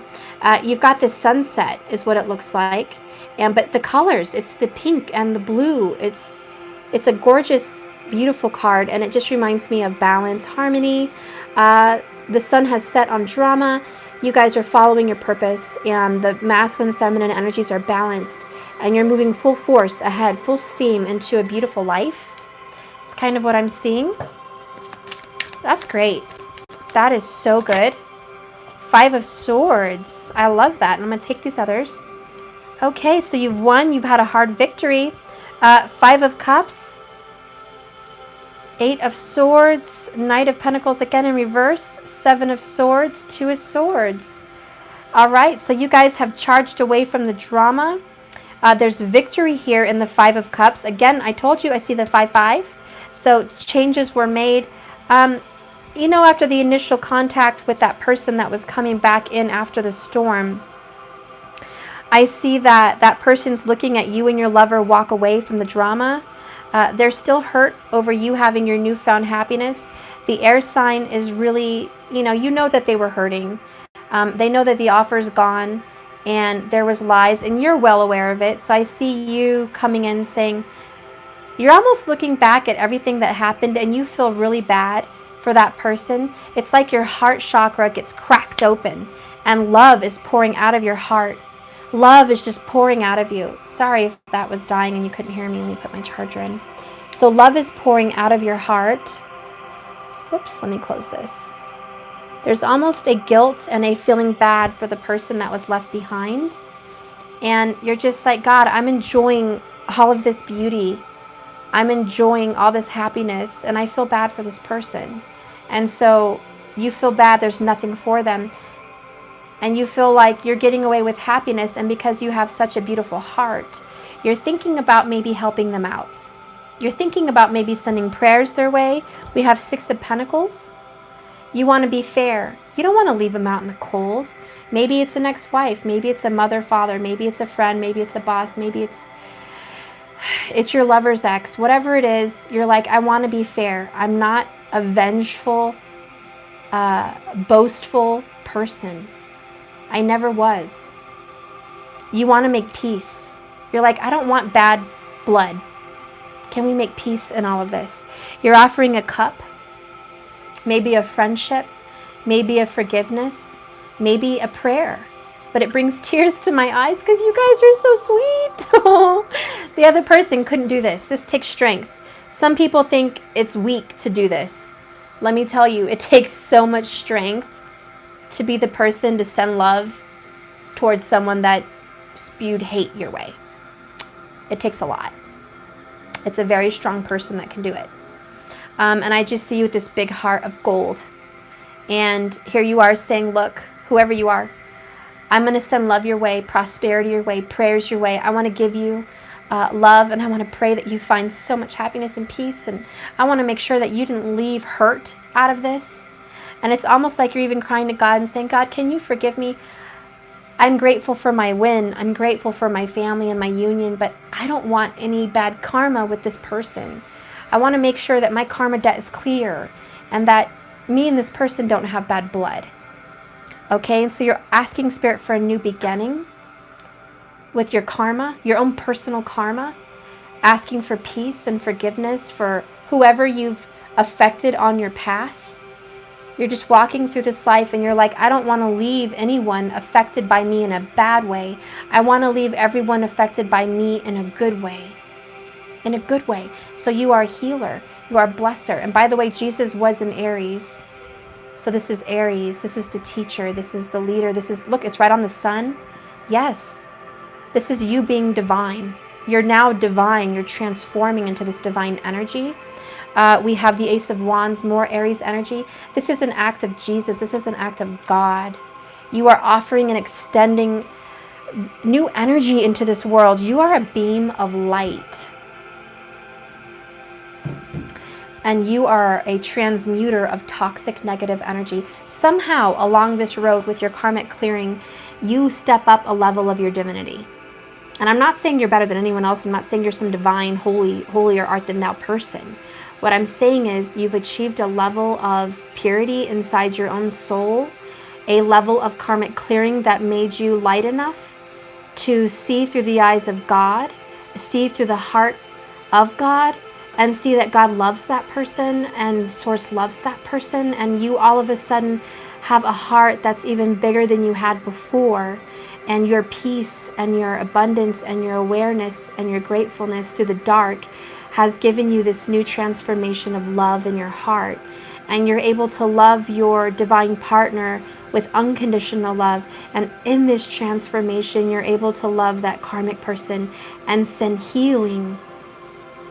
You've got this sunset is what it looks like. But the colors, it's the pink and the blue. It's a gorgeous, beautiful card, and it just reminds me of balance, harmony. The sun has set on drama. You guys are following your purpose, and the masculine and feminine energies are balanced, and you're moving full force ahead, full steam into a beautiful life. It's kind of what I'm seeing. That's great. That is so good. 5 of Swords. I love that. And I'm going to take these others. Okay, so you've won. You've had a hard victory. 5 of Cups. 8 of Swords. Knight of Pentacles again in reverse. 7 of Swords. 2 of Swords. All right, so you guys have charged away from the drama. There's victory here in the 5 of Cups. Again, I told you I see the 5-5. So changes were made. You know, after the initial contact with that person that was coming back in after the storm, I see that that person's looking at you and your lover walk away from the drama. They're still hurt over you having your newfound happiness. The air sign is really, you know that they were hurting. They know that the offer's gone and there was lies, and you're well aware of it. So I see you coming in saying, you're almost looking back at everything that happened and you feel really bad for that person. It's like your heart chakra gets cracked open and love is pouring out of your heart. Love is just pouring out of you. Sorry if that was dying and you couldn't hear me. Let me put my charger in. So love is pouring out of your heart. Whoops, let me close this. There's almost a guilt and a feeling bad for the person that was left behind. And you're just like, God, I'm enjoying all of this beauty. I'm enjoying all this happiness, and I feel bad for this person. And so you feel bad there's nothing for them. And you feel like you're getting away with happiness, and because you have such a beautiful heart, you're thinking about maybe helping them out. You're thinking about maybe sending prayers their way. We have 6 of Pentacles. You want to be fair. You don't want to leave them out in the cold. Maybe it's an ex-wife. Maybe it's a mother, father. Maybe it's a friend. Maybe it's a boss. Maybe it's your lover's ex. Whatever it is, you're like, I want to be fair. I'm not a vengeful, boastful person. I never was. You want to make peace. You're like, I don't want bad blood. Can we make peace in all of this? You're offering a cup, maybe a friendship, maybe a forgiveness, maybe a prayer. But it brings tears to my eyes because you guys are so sweet. The other person couldn't do this. This takes strength. Some people think it's weak to do this. Let me tell you, it takes so much strength to be the person to send love towards someone that spewed hate your way. It takes a lot. It's a very strong person that can do it. And I just see you with this big heart of gold. And here you are saying, look, whoever you are, I'm going to send love your way, prosperity your way, prayers your way. I want to give you love, and I want to pray that you find so much happiness and peace. And I want to make sure that you didn't leave hurt out of this. And it's almost like you're even crying to God and saying, God, can you forgive me? I'm grateful for my win. I'm grateful for my family and my union, but I don't want any bad karma with this person. I want to make sure that my karma debt is clear and that me and this person don't have bad blood. Okay, and so you're asking Spirit for a new beginning with your karma, your own personal karma, asking for peace and forgiveness for whoever you've affected on your path. You're just walking through this life and you're like, I don't want to leave anyone affected by me in a bad way. I want to leave everyone affected by me in a good way. in a good way. So you are a healer. You are a blesser. And by the way, Jesus was in Aries. So this is Aries. This is the teacher. This is the leader. This is, look, it's right on the sun. Yes. This is you being divine. You're now divine. You're transforming into this divine energy. We have the Ace of Wands, more Aries energy. This is an act of Jesus. This is an act of God. You are offering and extending new energy into this world. You are a beam of light. And you are a transmuter of toxic negative energy. Somehow along this road with your karmic clearing, you step up a level of your divinity. And I'm not saying you're better than anyone else. I'm not saying you're some divine, holier art than thou person. What I'm saying is you've achieved a level of purity inside your own soul, a level of karmic clearing that made you light enough to see through the eyes of God, see through the heart of God, and see that God loves that person and Source loves that person, and you all of a sudden have a heart that's even bigger than you had before, and your peace and your abundance and your awareness and your gratefulness through the dark has given you this new transformation of love in your heart, and you're able to love your divine partner with unconditional love. And in this transformation, you're able to love that karmic person and send healing,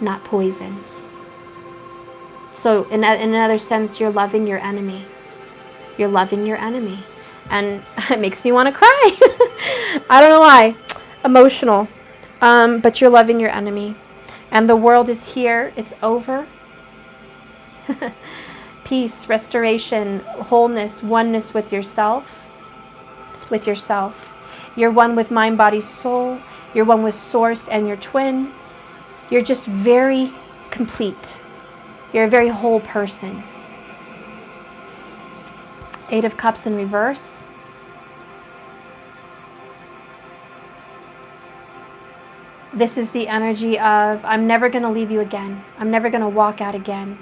not poison. So in another sense, you're loving your enemy. You're loving your enemy. And it makes me want to cry. I don't know why. Emotional. But you're loving your enemy. And the world is here. It's over. Peace, restoration, wholeness, oneness with yourself. With yourself. You're one with mind, body, soul. You're one with Source and your twin. You're just very complete. You're a very whole person. 8 of Cups in reverse. This is the energy of, I'm never going to leave you again. I'm never going to walk out again.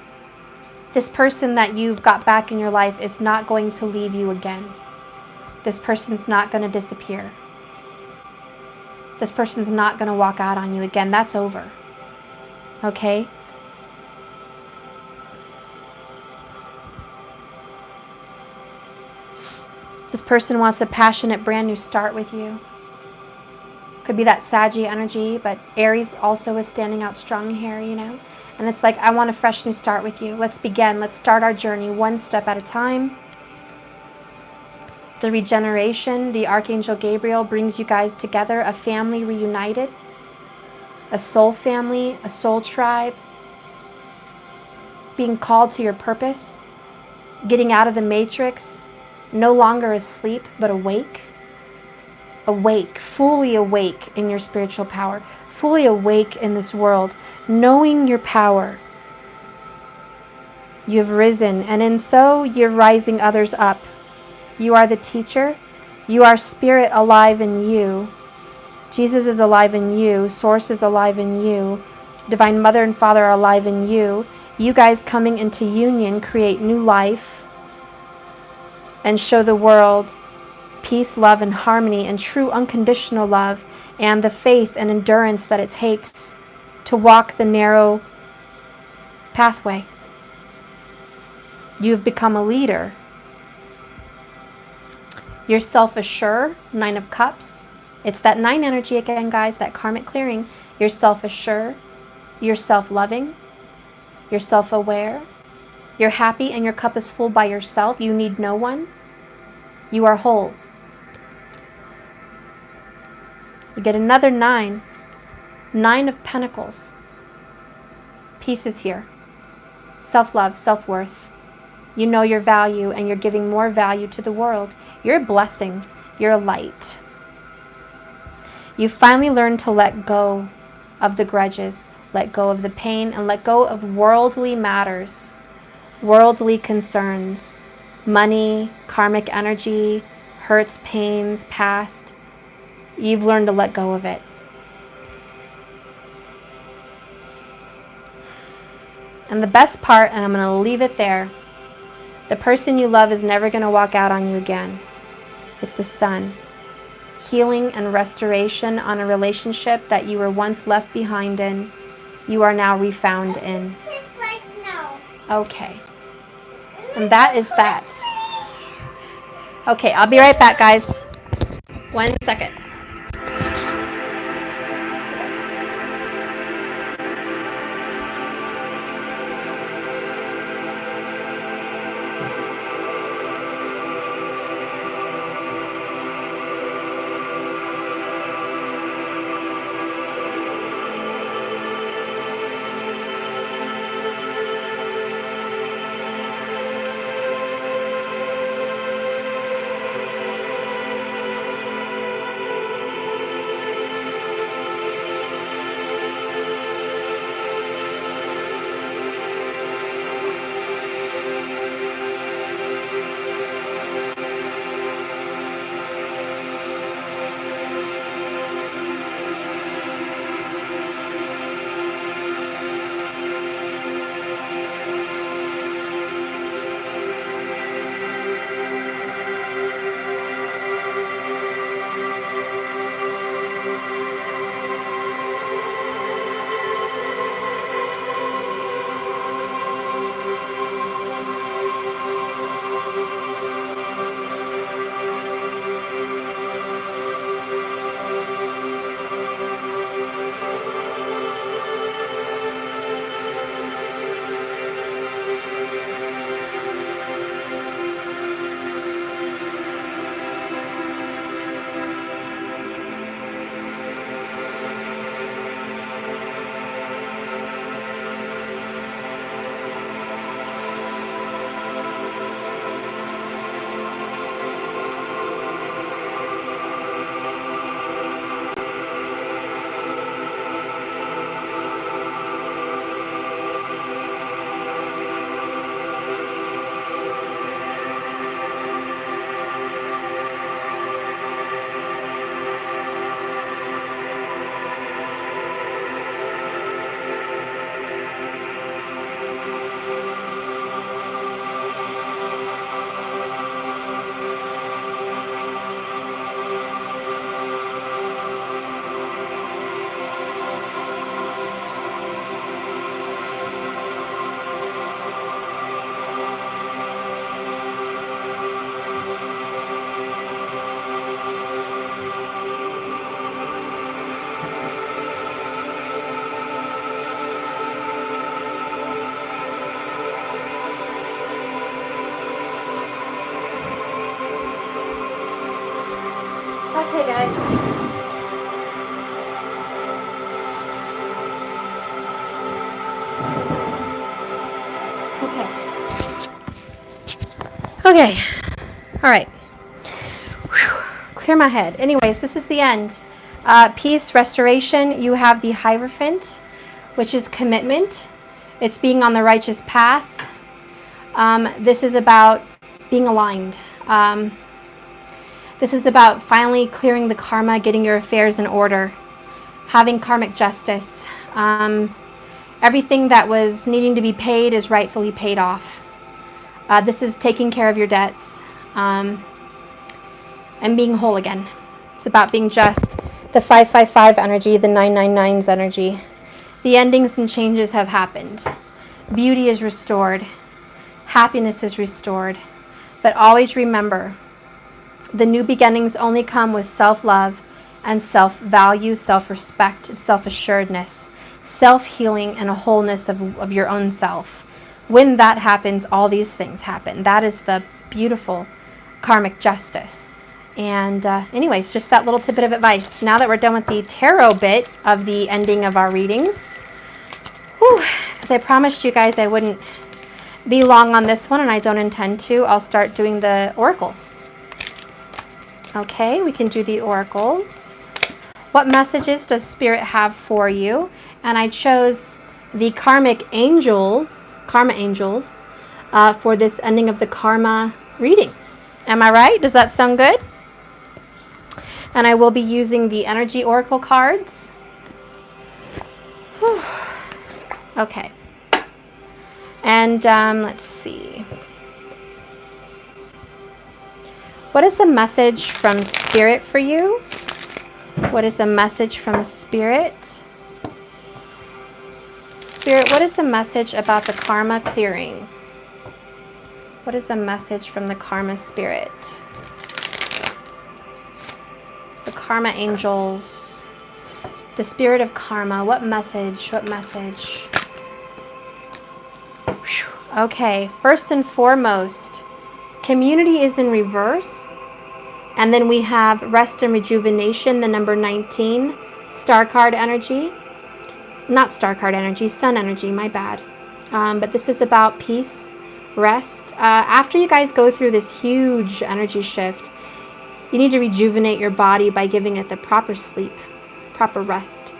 This person that you've got back in your life is not going to leave you again. This person's not going to disappear. This person's not going to walk out on you again. That's over. Okay? This person wants a passionate, brand new start with you. Could be that Saggy energy, but Aries also is standing out strong here, you know? And it's like, I want a fresh new start with you. Let's begin. Let's start our journey one step at a time. The regeneration, the Archangel Gabriel brings you guys together, a family reunited, a soul family, a soul tribe, being called to your purpose, getting out of the matrix, no longer asleep, but awake. Awake, fully awake in your spiritual power, fully awake in this world, knowing your power. You've risen, and in so you're rising others up. You are the teacher. You are spirit alive in you. Jesus is alive in you. Source is alive in you. Divine Mother and Father are alive in you. You guys coming into union create new life and show the world peace, love, and harmony, and true unconditional love, and the faith and endurance that it takes to walk the narrow pathway. You've become a leader. You're self-assured, 9 of Cups. It's that 9 energy again, guys, that karmic clearing. You're self-assured. You're self-loving. You're self-aware. You're happy and your cup is full by yourself. You need no one. You are whole. You get another 9. 9 of Pentacles. Peace is here. Self-love, self-worth. You know your value and you're giving more value to the world. You're a blessing. You're a light. You finally learned to let go of the grudges, let go of the pain, and let go of worldly matters, worldly concerns, money, karmic energy, hurts, pains, past. You've learned to let go of it. And the best part, and I'm going to leave it there, the person you love is never going to walk out on you again. It's the Sun. Healing and restoration on a relationship that you were once left behind in. you are now refound in. Just right now. Okay. And that is that. Okay, I'll be right back, guys. 1 second. Okay, guys. Okay. All right. Whew. Clear my head. Anyways, this is the end. Peace, restoration. You have the Hierophant, which is commitment. It's being on the righteous path. This is about being aligned. This is about finally clearing the karma, getting your affairs in order, having karmic justice. Everything that was needing to be paid is rightfully paid off. This is taking care of your debts and being whole again. It's about being just. The 555 energy, the 999's energy. The endings and changes have happened. Beauty is restored. Happiness is restored. But always remember, the new beginnings only come with self-love and self-value, self-respect, self-assuredness, self-healing, and a wholeness of your own self. When that happens, all these things happen. That is the beautiful karmic justice. And anyways, just that little tidbit of advice. Now that we're done with the tarot bit of the ending of our readings, because I promised you guys I wouldn't be long on this one, and I don't intend to, I'll start doing the oracles. Okay, we can do the oracles. What messages does Spirit have for you? And I chose the karma angels, for this ending of the karma reading. Am I right? Does that sound good? And I will be using the energy oracle cards. Whew. Okay. And let's see. What is the message from Spirit for you? What is a message from Spirit? Spirit, what is the message about the karma clearing? What is the message from the karma spirit? The karma angels, the spirit of karma, what message? What message? Whew. Okay, first and foremost, community is in reverse. And then we have rest and rejuvenation, the number 19, star card energy. Not star card energy, sun energy, my bad. But this is about peace, rest. After you guys go through this huge energy shift, you need to rejuvenate your body by giving it the proper sleep, proper rest.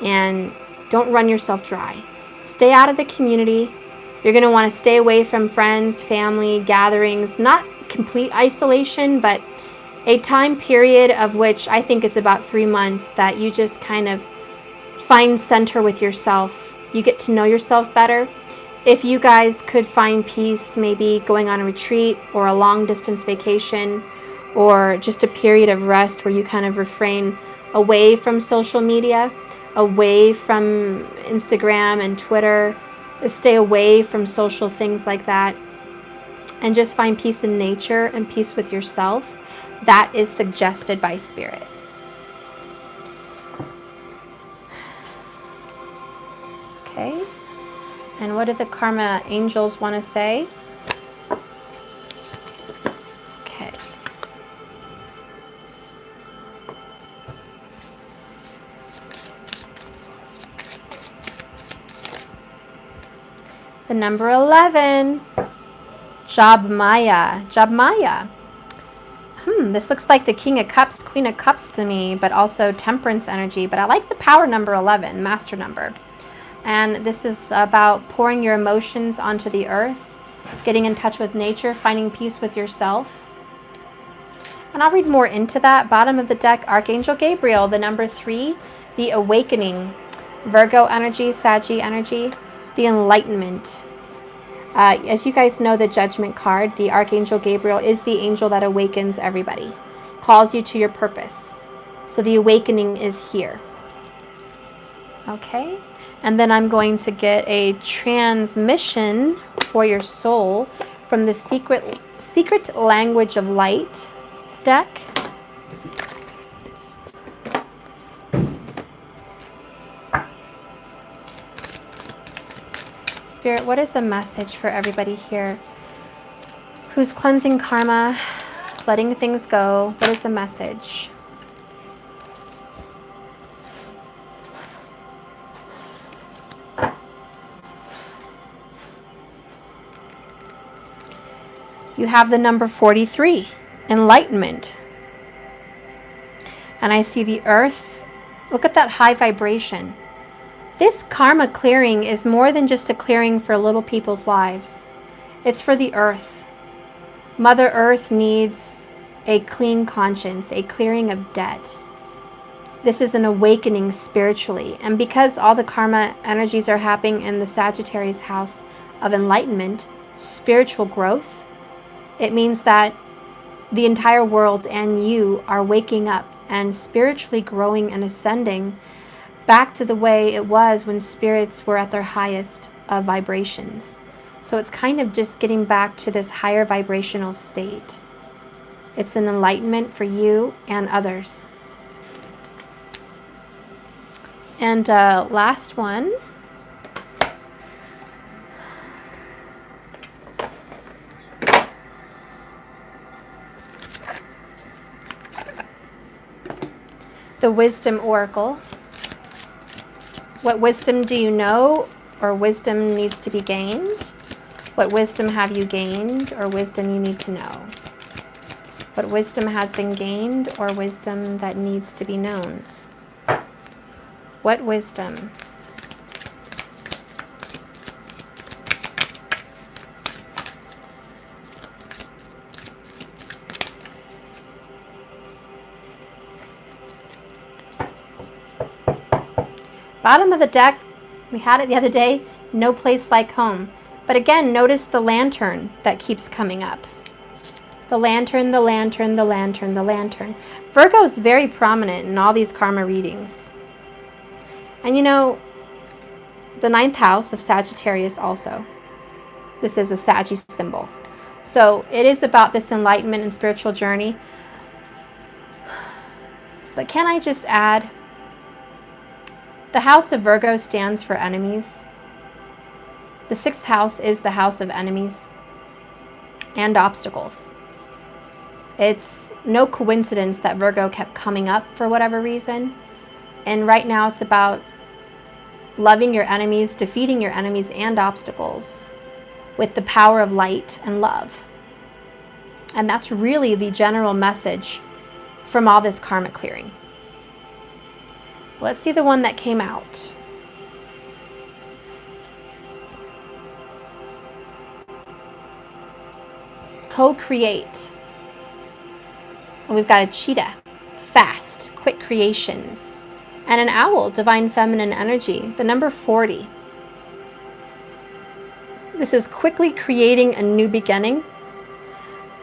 And don't run yourself dry. Stay out of the community. You're going to want to stay away from friends, family, gatherings. Not complete isolation, but a time period of which I think it's about 3 months that you just kind of find center with yourself. You get to know yourself better. If you guys could find peace, maybe going on a retreat or a long distance vacation or just a period of rest where you kind of refrain away from social media, away from Instagram and Twitter, stay away from social things like that, and just find peace in nature and peace with yourself. That is suggested by Spirit. Okay. And what do the karma angels want to say? Okay. The number 11. Jobmaya. Jobmaya. This looks like the King of Cups, Queen of Cups to me, but also Temperance energy. But I like the power number 11, master number. And this is about pouring your emotions onto the earth, getting in touch with nature, finding peace with yourself. And I'll read more into that. Bottom of the deck, Archangel Gabriel, the number 3, the awakening, Virgo energy, Saggy energy, the enlightenment. As you guys know, the Judgment card, the Archangel Gabriel is the angel that awakens everybody, calls you to your purpose. So the awakening is here. Okay, and then I'm going to get a transmission for your soul from the Secret Language of Light deck. Spirit, what is the message for everybody here who's cleansing karma, letting things go? What is the message? You have the number 43, enlightenment. And I see the earth. Look at that high vibration. This karma clearing is more than just a clearing for little people's lives. It's for the earth. Mother Earth needs a clean conscience, a clearing of debt. This is an awakening spiritually. And because all the karma energies are happening in the Sagittarius house of enlightenment, spiritual growth, it means that the entire world and you are waking up and spiritually growing and ascending back to the way it was when spirits were at their highest of vibrations. So it's kind of just getting back to this higher vibrational state. It's an enlightenment for you and others. And last one. The Wisdom Oracle. What wisdom do you know, or wisdom needs to be gained? What wisdom have you gained, or wisdom you need to know? What wisdom has been gained, or wisdom that needs to be known? What wisdom? Bottom of the deck, we had it the other day, no place like home. But again, notice the lantern that keeps coming up. The lantern, the lantern, the lantern, the lantern. Virgo is very prominent in all these karma readings. And you know, the 9th house of Sagittarius also. This is a Saggy symbol. So it is about this enlightenment and spiritual journey. But can I just add, the house of Virgo stands for enemies. The 6th house is the house of enemies and obstacles. It's no coincidence that Virgo kept coming up for whatever reason. And right now it's about loving your enemies, defeating your enemies and obstacles with the power of light and love. And that's really the general message from all this karmic clearing. Let's see the one that came out. Co-create. And we've got a cheetah, fast, quick creations. And an owl, divine feminine energy, the number 40. This is quickly creating a new beginning.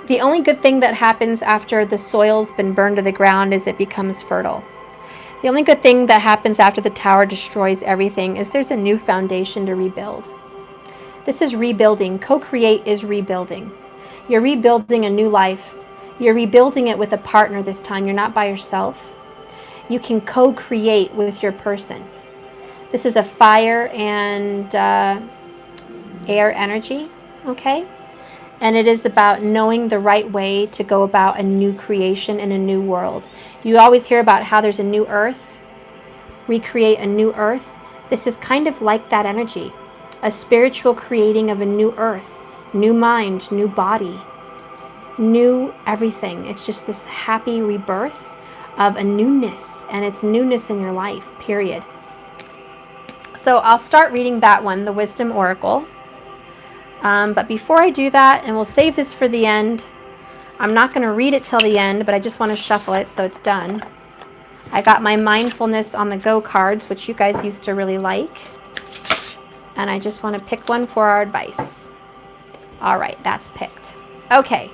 The only good thing that happens after the soil's been burned to the ground is it becomes fertile. The only good thing that happens after the tower destroys everything is there's a new foundation to rebuild. This is rebuilding. Co-create is rebuilding. You're rebuilding a new life. You're rebuilding it with a partner this time. You're not by yourself. You can co-create with your person. This is a fire and air energy, okay? And it is about knowing the right way to go about a new creation in a new world. You always hear about how there's a new earth, recreate a new earth. This is kind of like that energy, a spiritual creating of a new earth, new mind, new body, new everything. It's just this happy rebirth of a newness, and it's newness in your life, period. So I'll start reading that one, the Wisdom Oracle. But before I do that, and we'll save this for the end, I'm not going to read it till the end, but I just want to shuffle it so it's done. I got my mindfulness on the go cards, which you guys used to really like. And I just want to pick one for our advice. All right, that's picked. Okay,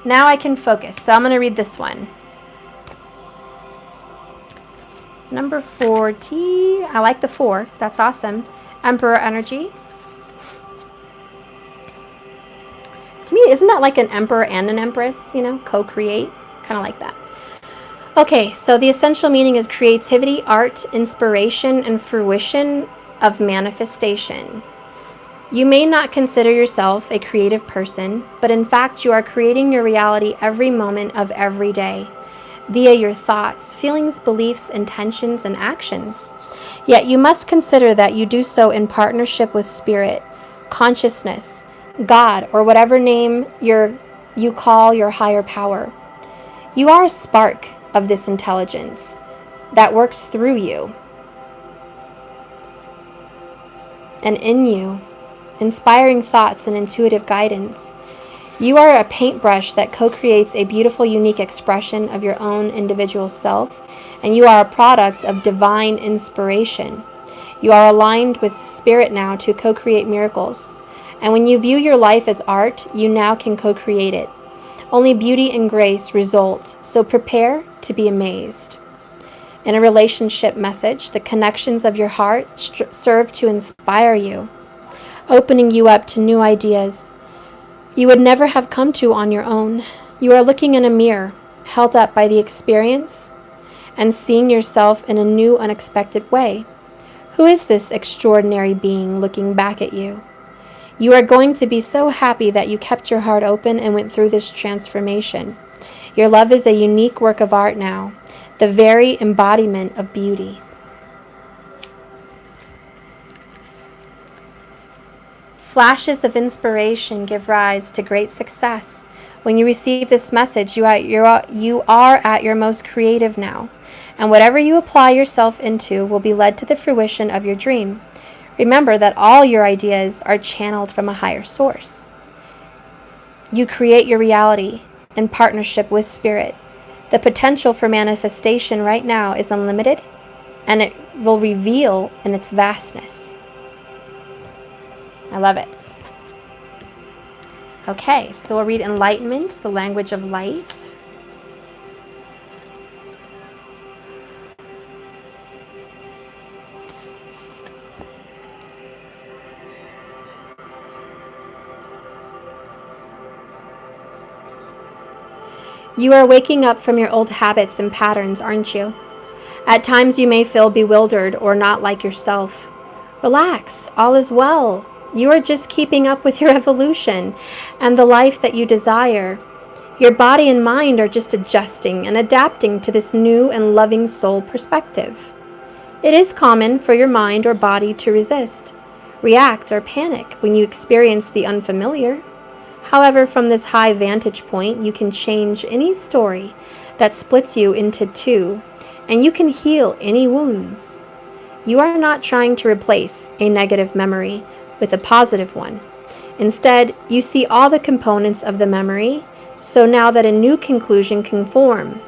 now I can focus. So I'm going to read this one. Number 40. I like the 4. That's awesome. Emperor energy. To me, isn't that like an emperor and an empress? You know, co-create. Kind of like that. Okay, so the essential meaning is creativity, art, inspiration, and fruition of manifestation. You may not consider yourself a creative person, but in fact, you are creating your reality every moment of every day, via your thoughts, feelings, beliefs, intentions, and actions. Yet you must consider that you do so in partnership with spirit, consciousness, God, or whatever name you call your higher power. You are a spark of this intelligence that works through you and in you, inspiring thoughts and intuitive guidance. You are a paintbrush that co-creates a beautiful, unique expression of your own individual self, and you are a product of divine inspiration. You are aligned with spirit now to co-create miracles. And when you view your life as art, you now can co-create it. Only beauty and grace result, so prepare to be amazed. In a relationship message, the connections of your heart serve to inspire you, opening you up to new ideas you would never have come to on your own. You are looking in a mirror, held up by the experience, and seeing yourself in a new, unexpected way. Who is this extraordinary being looking back at you? You are going to be so happy that you kept your heart open and went through this transformation. Your love is a unique work of art now, the very embodiment of beauty. Flashes of inspiration give rise to great success. When you receive this message, you are at your most creative now, and whatever you apply yourself into will be led to the fruition of your dream. Remember that all your ideas are channeled from a higher source. You create your reality in partnership with spirit. The potential for manifestation right now is unlimited, and it will reveal in its vastness. I love it. Okay, so we'll read Enlightenment, the language of light. You are waking up from your old habits and patterns, aren't you? At times you may feel bewildered or not like yourself. Relax, all is well. You are just keeping up with your evolution and the life that you desire. Your body and mind are just adjusting and adapting to this new and loving soul perspective. It is common for your mind or body to resist, react, or panic when you experience the unfamiliar. However, from this high vantage point, you can change any story that splits you into two, and you can heal any wounds. You are not trying to replace a negative memory with a positive one. Instead, you see all the components of the memory, so now that a new conclusion can form.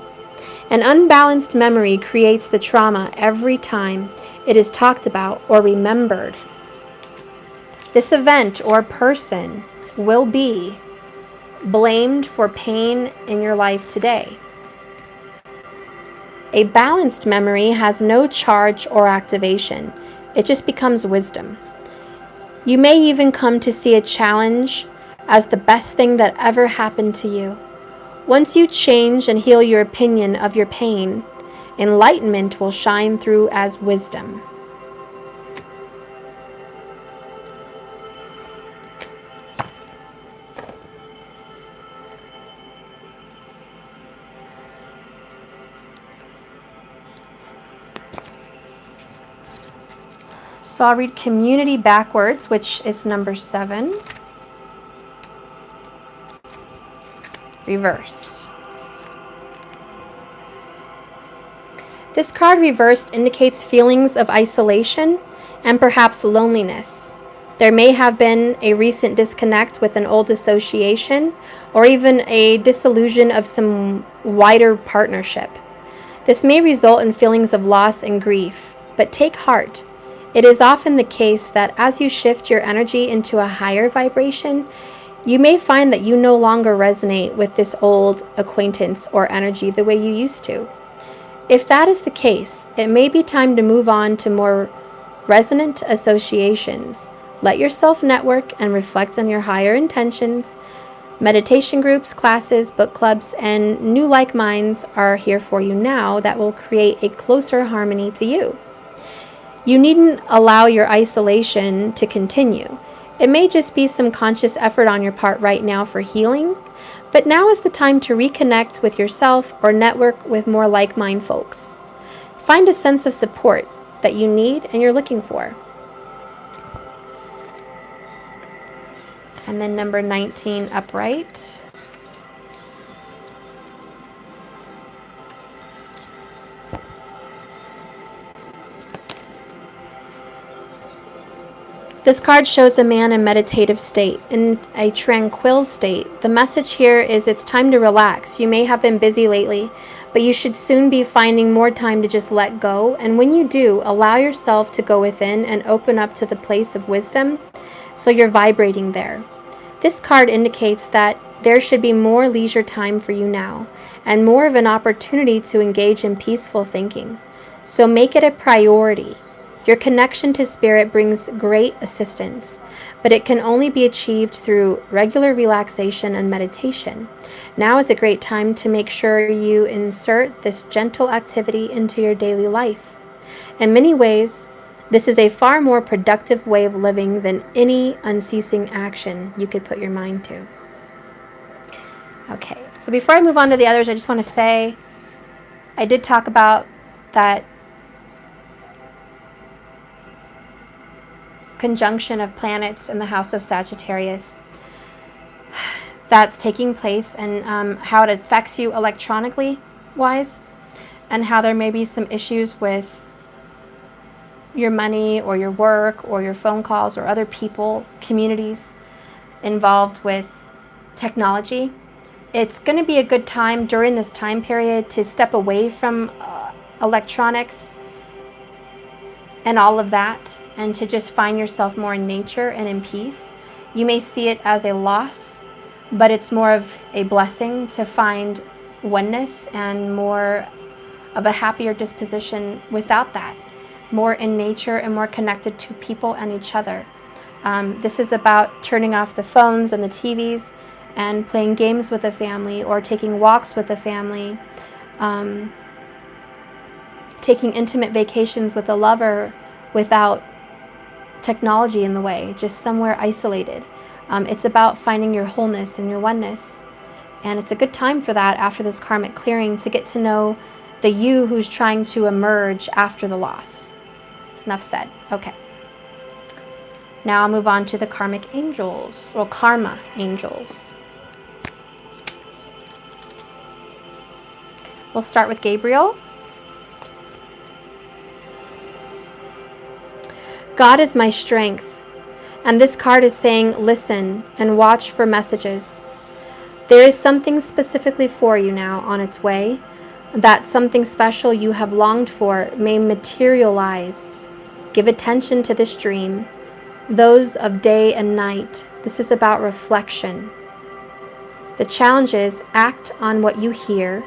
An unbalanced memory creates the trauma every time it is talked about or remembered. This event or person will be blamed for pain in your life today. A balanced memory has no charge or activation. It just becomes wisdom. You may even come to see a challenge as the best thing that ever happened to you. Once you change and heal your opinion of your pain, enlightenment will shine through as wisdom. So I'll read community backwards, which is number 7. Reversed. This card reversed indicates feelings of isolation and perhaps loneliness. There may have been a recent disconnect with an old association or even a disillusion of some wider partnership. This may result in feelings of loss and grief, but take heart. It is often the case that as you shift your energy into a higher vibration, you may find that you no longer resonate with this old acquaintance or energy the way you used to. If that is the case, it may be time to move on to more resonant associations. Let yourself network and reflect on your higher intentions. Meditation groups, classes, book clubs, and new like minds are here for you now that will create a closer harmony to you. You needn't allow your isolation to continue. It may just be some conscious effort on your part right now for healing, but now is the time to reconnect with yourself or network with more like-minded folks. Find a sense of support that you need and you're looking for. And then number 19, upright. This card shows a man in meditative state, in a tranquil state. The message here is it's time to relax. You may have been busy lately, but you should soon be finding more time to just let go. And when you do, allow yourself to go within and open up to the place of wisdom, so you're vibrating there. This card indicates that there should be more leisure time for you now, and more of an opportunity to engage in peaceful thinking. So make it a priority. Your connection to spirit brings great assistance, but it can only be achieved through regular relaxation and meditation. Now is a great time to make sure you insert this gentle activity into your daily life. In many ways, this is a far more productive way of living than any unceasing action you could put your mind to. Okay, so before I move on to the others, I just want to say I did talk about that conjunction of planets in the house of Sagittarius that's taking place, and how it affects you electronically wise, and how there may be some issues with your money or your work or your phone calls or other people, communities involved with technology. It's going to be a good time during this time period to step away from electronics and all of that, and to just find yourself more in nature and in peace. You may see it as a loss, but it's more of a blessing to find oneness and more of a happier disposition without that, more in nature and more connected to people and each other. This is about turning off the phones and the TVs and playing games with the family, or taking walks with the family, taking intimate vacations with a lover without technology in the way, just somewhere isolated. It's about finding your wholeness and your oneness. And it's a good time for that after this karmic clearing, to get to know the you who's trying to emerge after the loss. Enough said. Okay. Now I'll move on to the karmic angels, or karma angels. We'll start with Gabriel. God is my strength. And this card is saying, listen and watch for messages. There is something specifically for you now on its way. That something special you have longed for may materialize. Give attention to this dream. Those of day and night. This is about reflection. The challenge is, act on what you hear.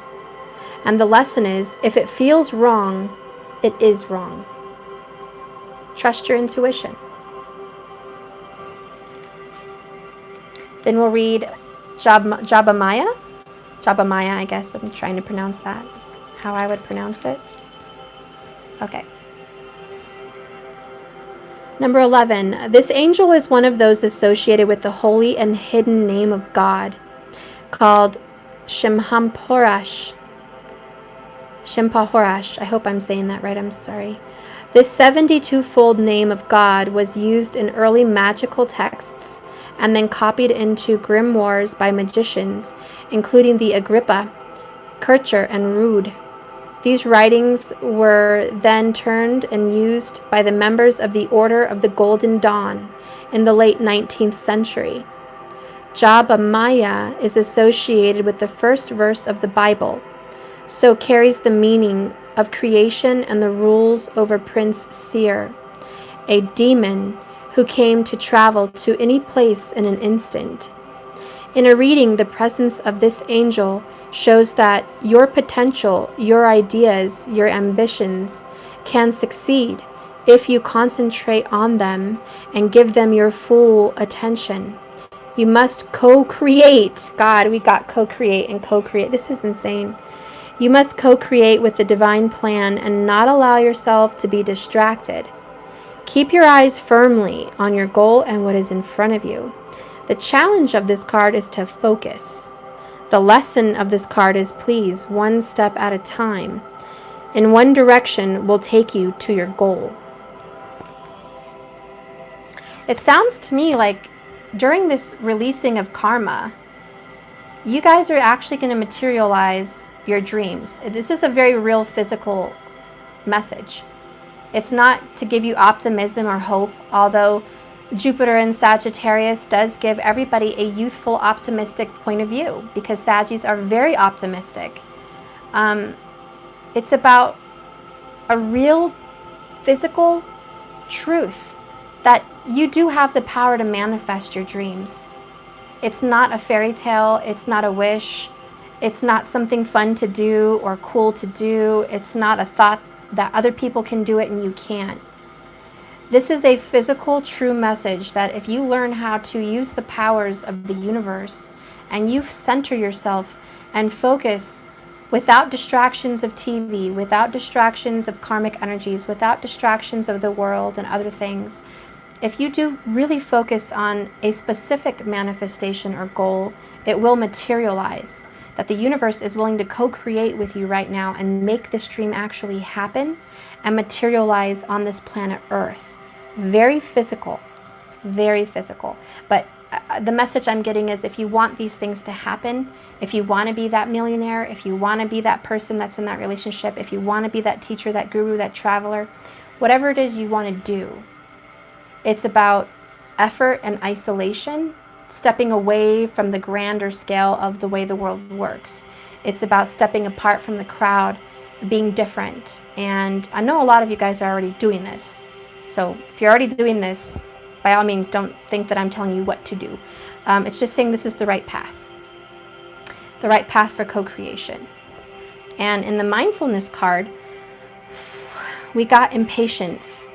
And the lesson is, if it feels wrong, it is wrong. Trust your intuition. Then we'll read Jabamaya. Jabamaya, I guess I'm trying to pronounce that. It's how I would pronounce it. Okay. Number 11. This angel is one of those associated with the holy and hidden name of God, called Shimhamphorash. Shimpahorash. I hope I'm saying that right. I'm sorry. This 72-fold name of God was used in early magical texts and then copied into grimoires by magicians, including the Agrippa, Kircher, and Rude. These writings were then turned and used by the members of the Order of the Golden Dawn in the late 19th century. Jabamaya is associated with the first verse of the Bible, so carries the meaning of creation and the rules over Prince Seir, a demon who came to travel to any place in an instant. In a reading, the presence of this angel shows that your potential, your ideas, your ambitions can succeed if you concentrate on them and give them your full attention. You must co-create. God, we got co-create and co-create. This is insane. You must co-create with the divine plan and not allow yourself to be distracted. Keep your eyes firmly on your goal and what is in front of you. The challenge of this card is to focus. The lesson of this card is, please, one step at a time. In one direction will take you to your goal. It sounds to me like during this releasing of karma, you guys are actually going to materialize your dreams. This is a very real physical message. It's not to give you optimism or hope, although Jupiter in Sagittarius does give everybody a youthful, optimistic point of view, because Saggies are very optimistic. It's about a real physical truth that you do have the power to manifest your dreams. It's not a fairy tale. It's not a wish. It's not something fun to do or cool to do. It's not a thought that other people can do it and you can't. This is a physical, true message that if you learn how to use the powers of the universe and you center yourself and focus without distractions of TV, without distractions of karmic energies, without distractions of the world and other things, if you do really focus on a specific manifestation or goal, it will materialize. That the universe is willing to co-create with you right now and make this dream actually happen and materialize on this planet Earth. Very physical, very physical. But the message I'm getting is, if you want these things to happen, if you want to be that millionaire, if you want to be that person that's in that relationship, if you want to be that teacher, that guru, that traveler, whatever it is you want to do, it's about effort and isolation, stepping away from the grander scale of the way the world works. It's about stepping apart from the crowd, being different. And I know a lot of you guys are already doing this. So if you're already doing this, by all means, don't think that I'm telling you what to do. It's just saying this is the right path. The right path for co-creation. And in the mindfulness card, we got impatience.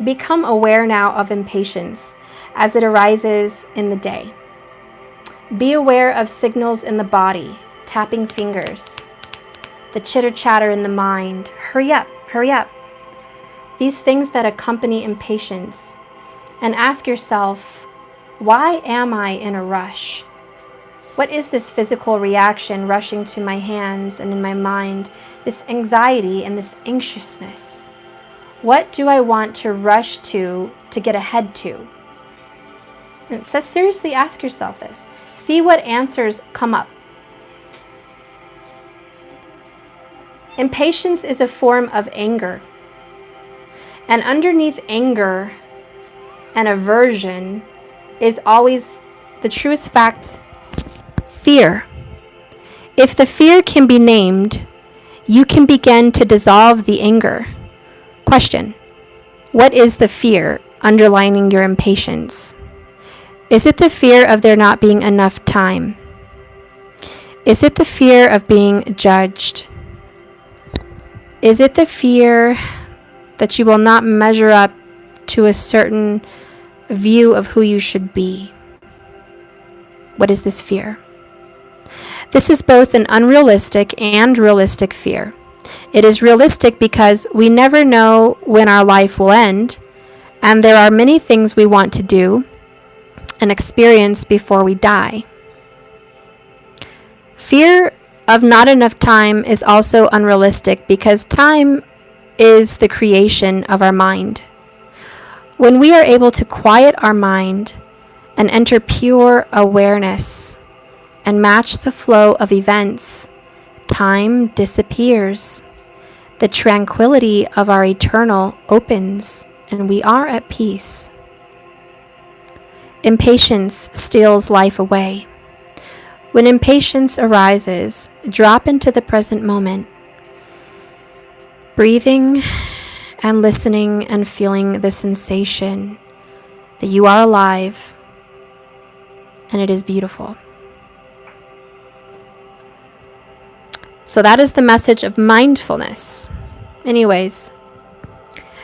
Become aware now of impatience as it arises in the day. Be aware of signals in the body, tapping fingers, the chitter-chatter in the mind. Hurry up, hurry up. These things that accompany impatience. And ask yourself, why am I in a rush? What is this physical reaction rushing to my hands and in my mind, this anxiety and this anxiousness? What do I want to rush to get ahead to? And it says seriously ask yourself this. See what answers come up. Impatience is a form of anger. And underneath anger and aversion is always the truest fact, fear. If the fear can be named, you can begin to dissolve the anger. Question: what is the fear underlining your impatience? Is it the fear of there not being enough time? Is it the fear of being judged? Is it the fear that you will not measure up to a certain view of who you should be? What is this fear? This is both an unrealistic and realistic fear. It is realistic because we never know when our life will end, and there are many things we want to do and experience before we die. Fear of not enough time is also unrealistic because time is the creation of our mind. When we are able to quiet our mind and enter pure awareness and match the flow of events, time disappears. The tranquility of our eternal opens, and we are at peace. Impatience steals life away. When impatience arises, drop into the present moment, breathing and listening and feeling the sensation that you are alive, and it is beautiful. So that is the message of mindfulness. Anyways,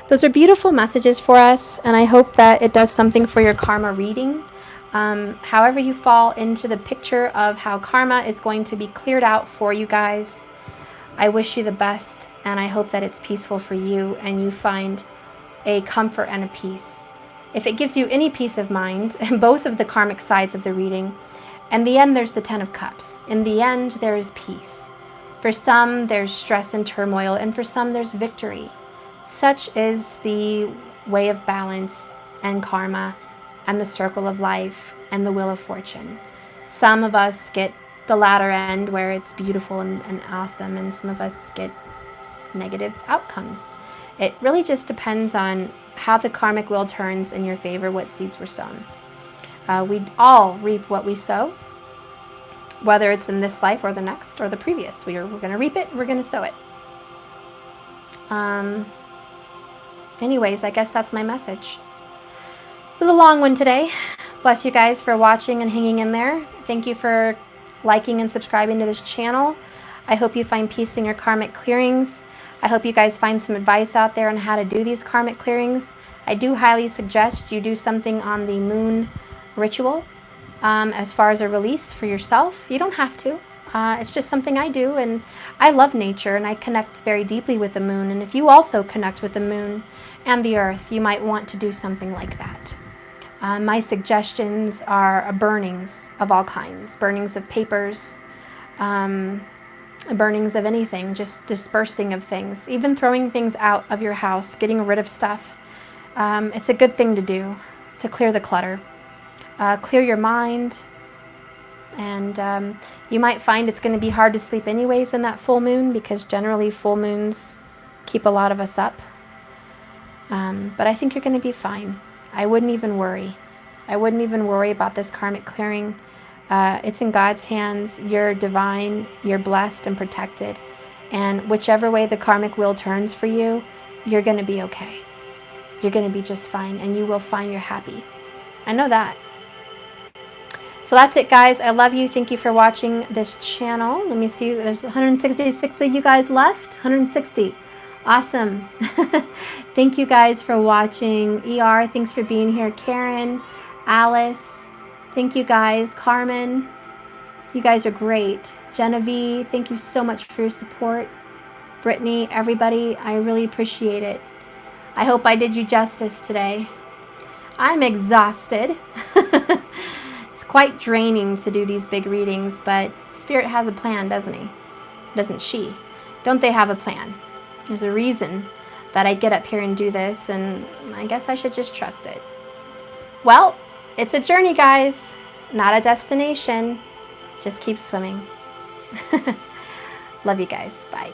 those are beautiful messages for us, and I hope that it does something for your karma reading. However you fall into the picture of how karma is going to be cleared out for you guys, I wish you the best, and I hope that it's peaceful for you and you find a comfort and a peace. If it gives you any peace of mind, both of the karmic sides of the reading, in the end there's the 10 of Cups. In the end there is peace. For some there's stress and turmoil, and for some there's victory. Such is the way of balance and karma and the circle of life and the wheel of fortune. Some of us get the latter end where it's beautiful and awesome, and some of us get negative outcomes. It really just depends on how the karmic wheel turns in your favor, what seeds were sown. We all reap what we sow, whether it's in this life or the next or the previous. We're going to reap it, we're going to sow it. Anyways, I guess that's my message. It was a long one today. Bless you guys for watching and hanging in there. Thank you for liking and subscribing to this channel. I hope you find peace in your karmic clearings. I hope you guys find some advice out there on how to do these karmic clearings. I do highly suggest you do something on the moon ritual as far as a release for yourself. You don't have to. It's just something I do, and I love nature and I connect very deeply with the moon. And if you also connect with the moon and the earth, you might want to do something like that. My suggestions are burnings of all kinds, burnings of papers, burnings of anything, just dispersing of things, even throwing things out of your house, getting rid of stuff. It's a good thing to do, to clear the clutter, clear your mind, and you might find it's going to be hard to sleep anyways in that full moon, because generally full moons keep a lot of us up. But I think you're going to be fine. I wouldn't even worry. I wouldn't even worry about this karmic clearing. It's in God's hands. You're divine, you're blessed and protected. And whichever way the karmic wheel turns for you, you're going to be okay. You're going to be just fine, and you will find you're happy. I know that. So that's it, guys. I love you. Thank you for watching this channel. Let me see. There's 166 of you guys left. 160. Awesome. Thank you guys for watching. ER, thanks for being here. Karen, Alice, Thank you guys. Carmen, you guys are great. Genevieve, thank you so much for your support. Brittany, everybody, I really appreciate it. I hope I did you justice today. I'm exhausted. It's quite draining to do these big readings, but Spirit has a plan, doesn't he? Doesn't she? Don't they have a plan? There's a reason that I get up here and do this, and I guess I should just trust it. Well, it's a journey, guys, not a destination. Just keep swimming. Love you guys. Bye.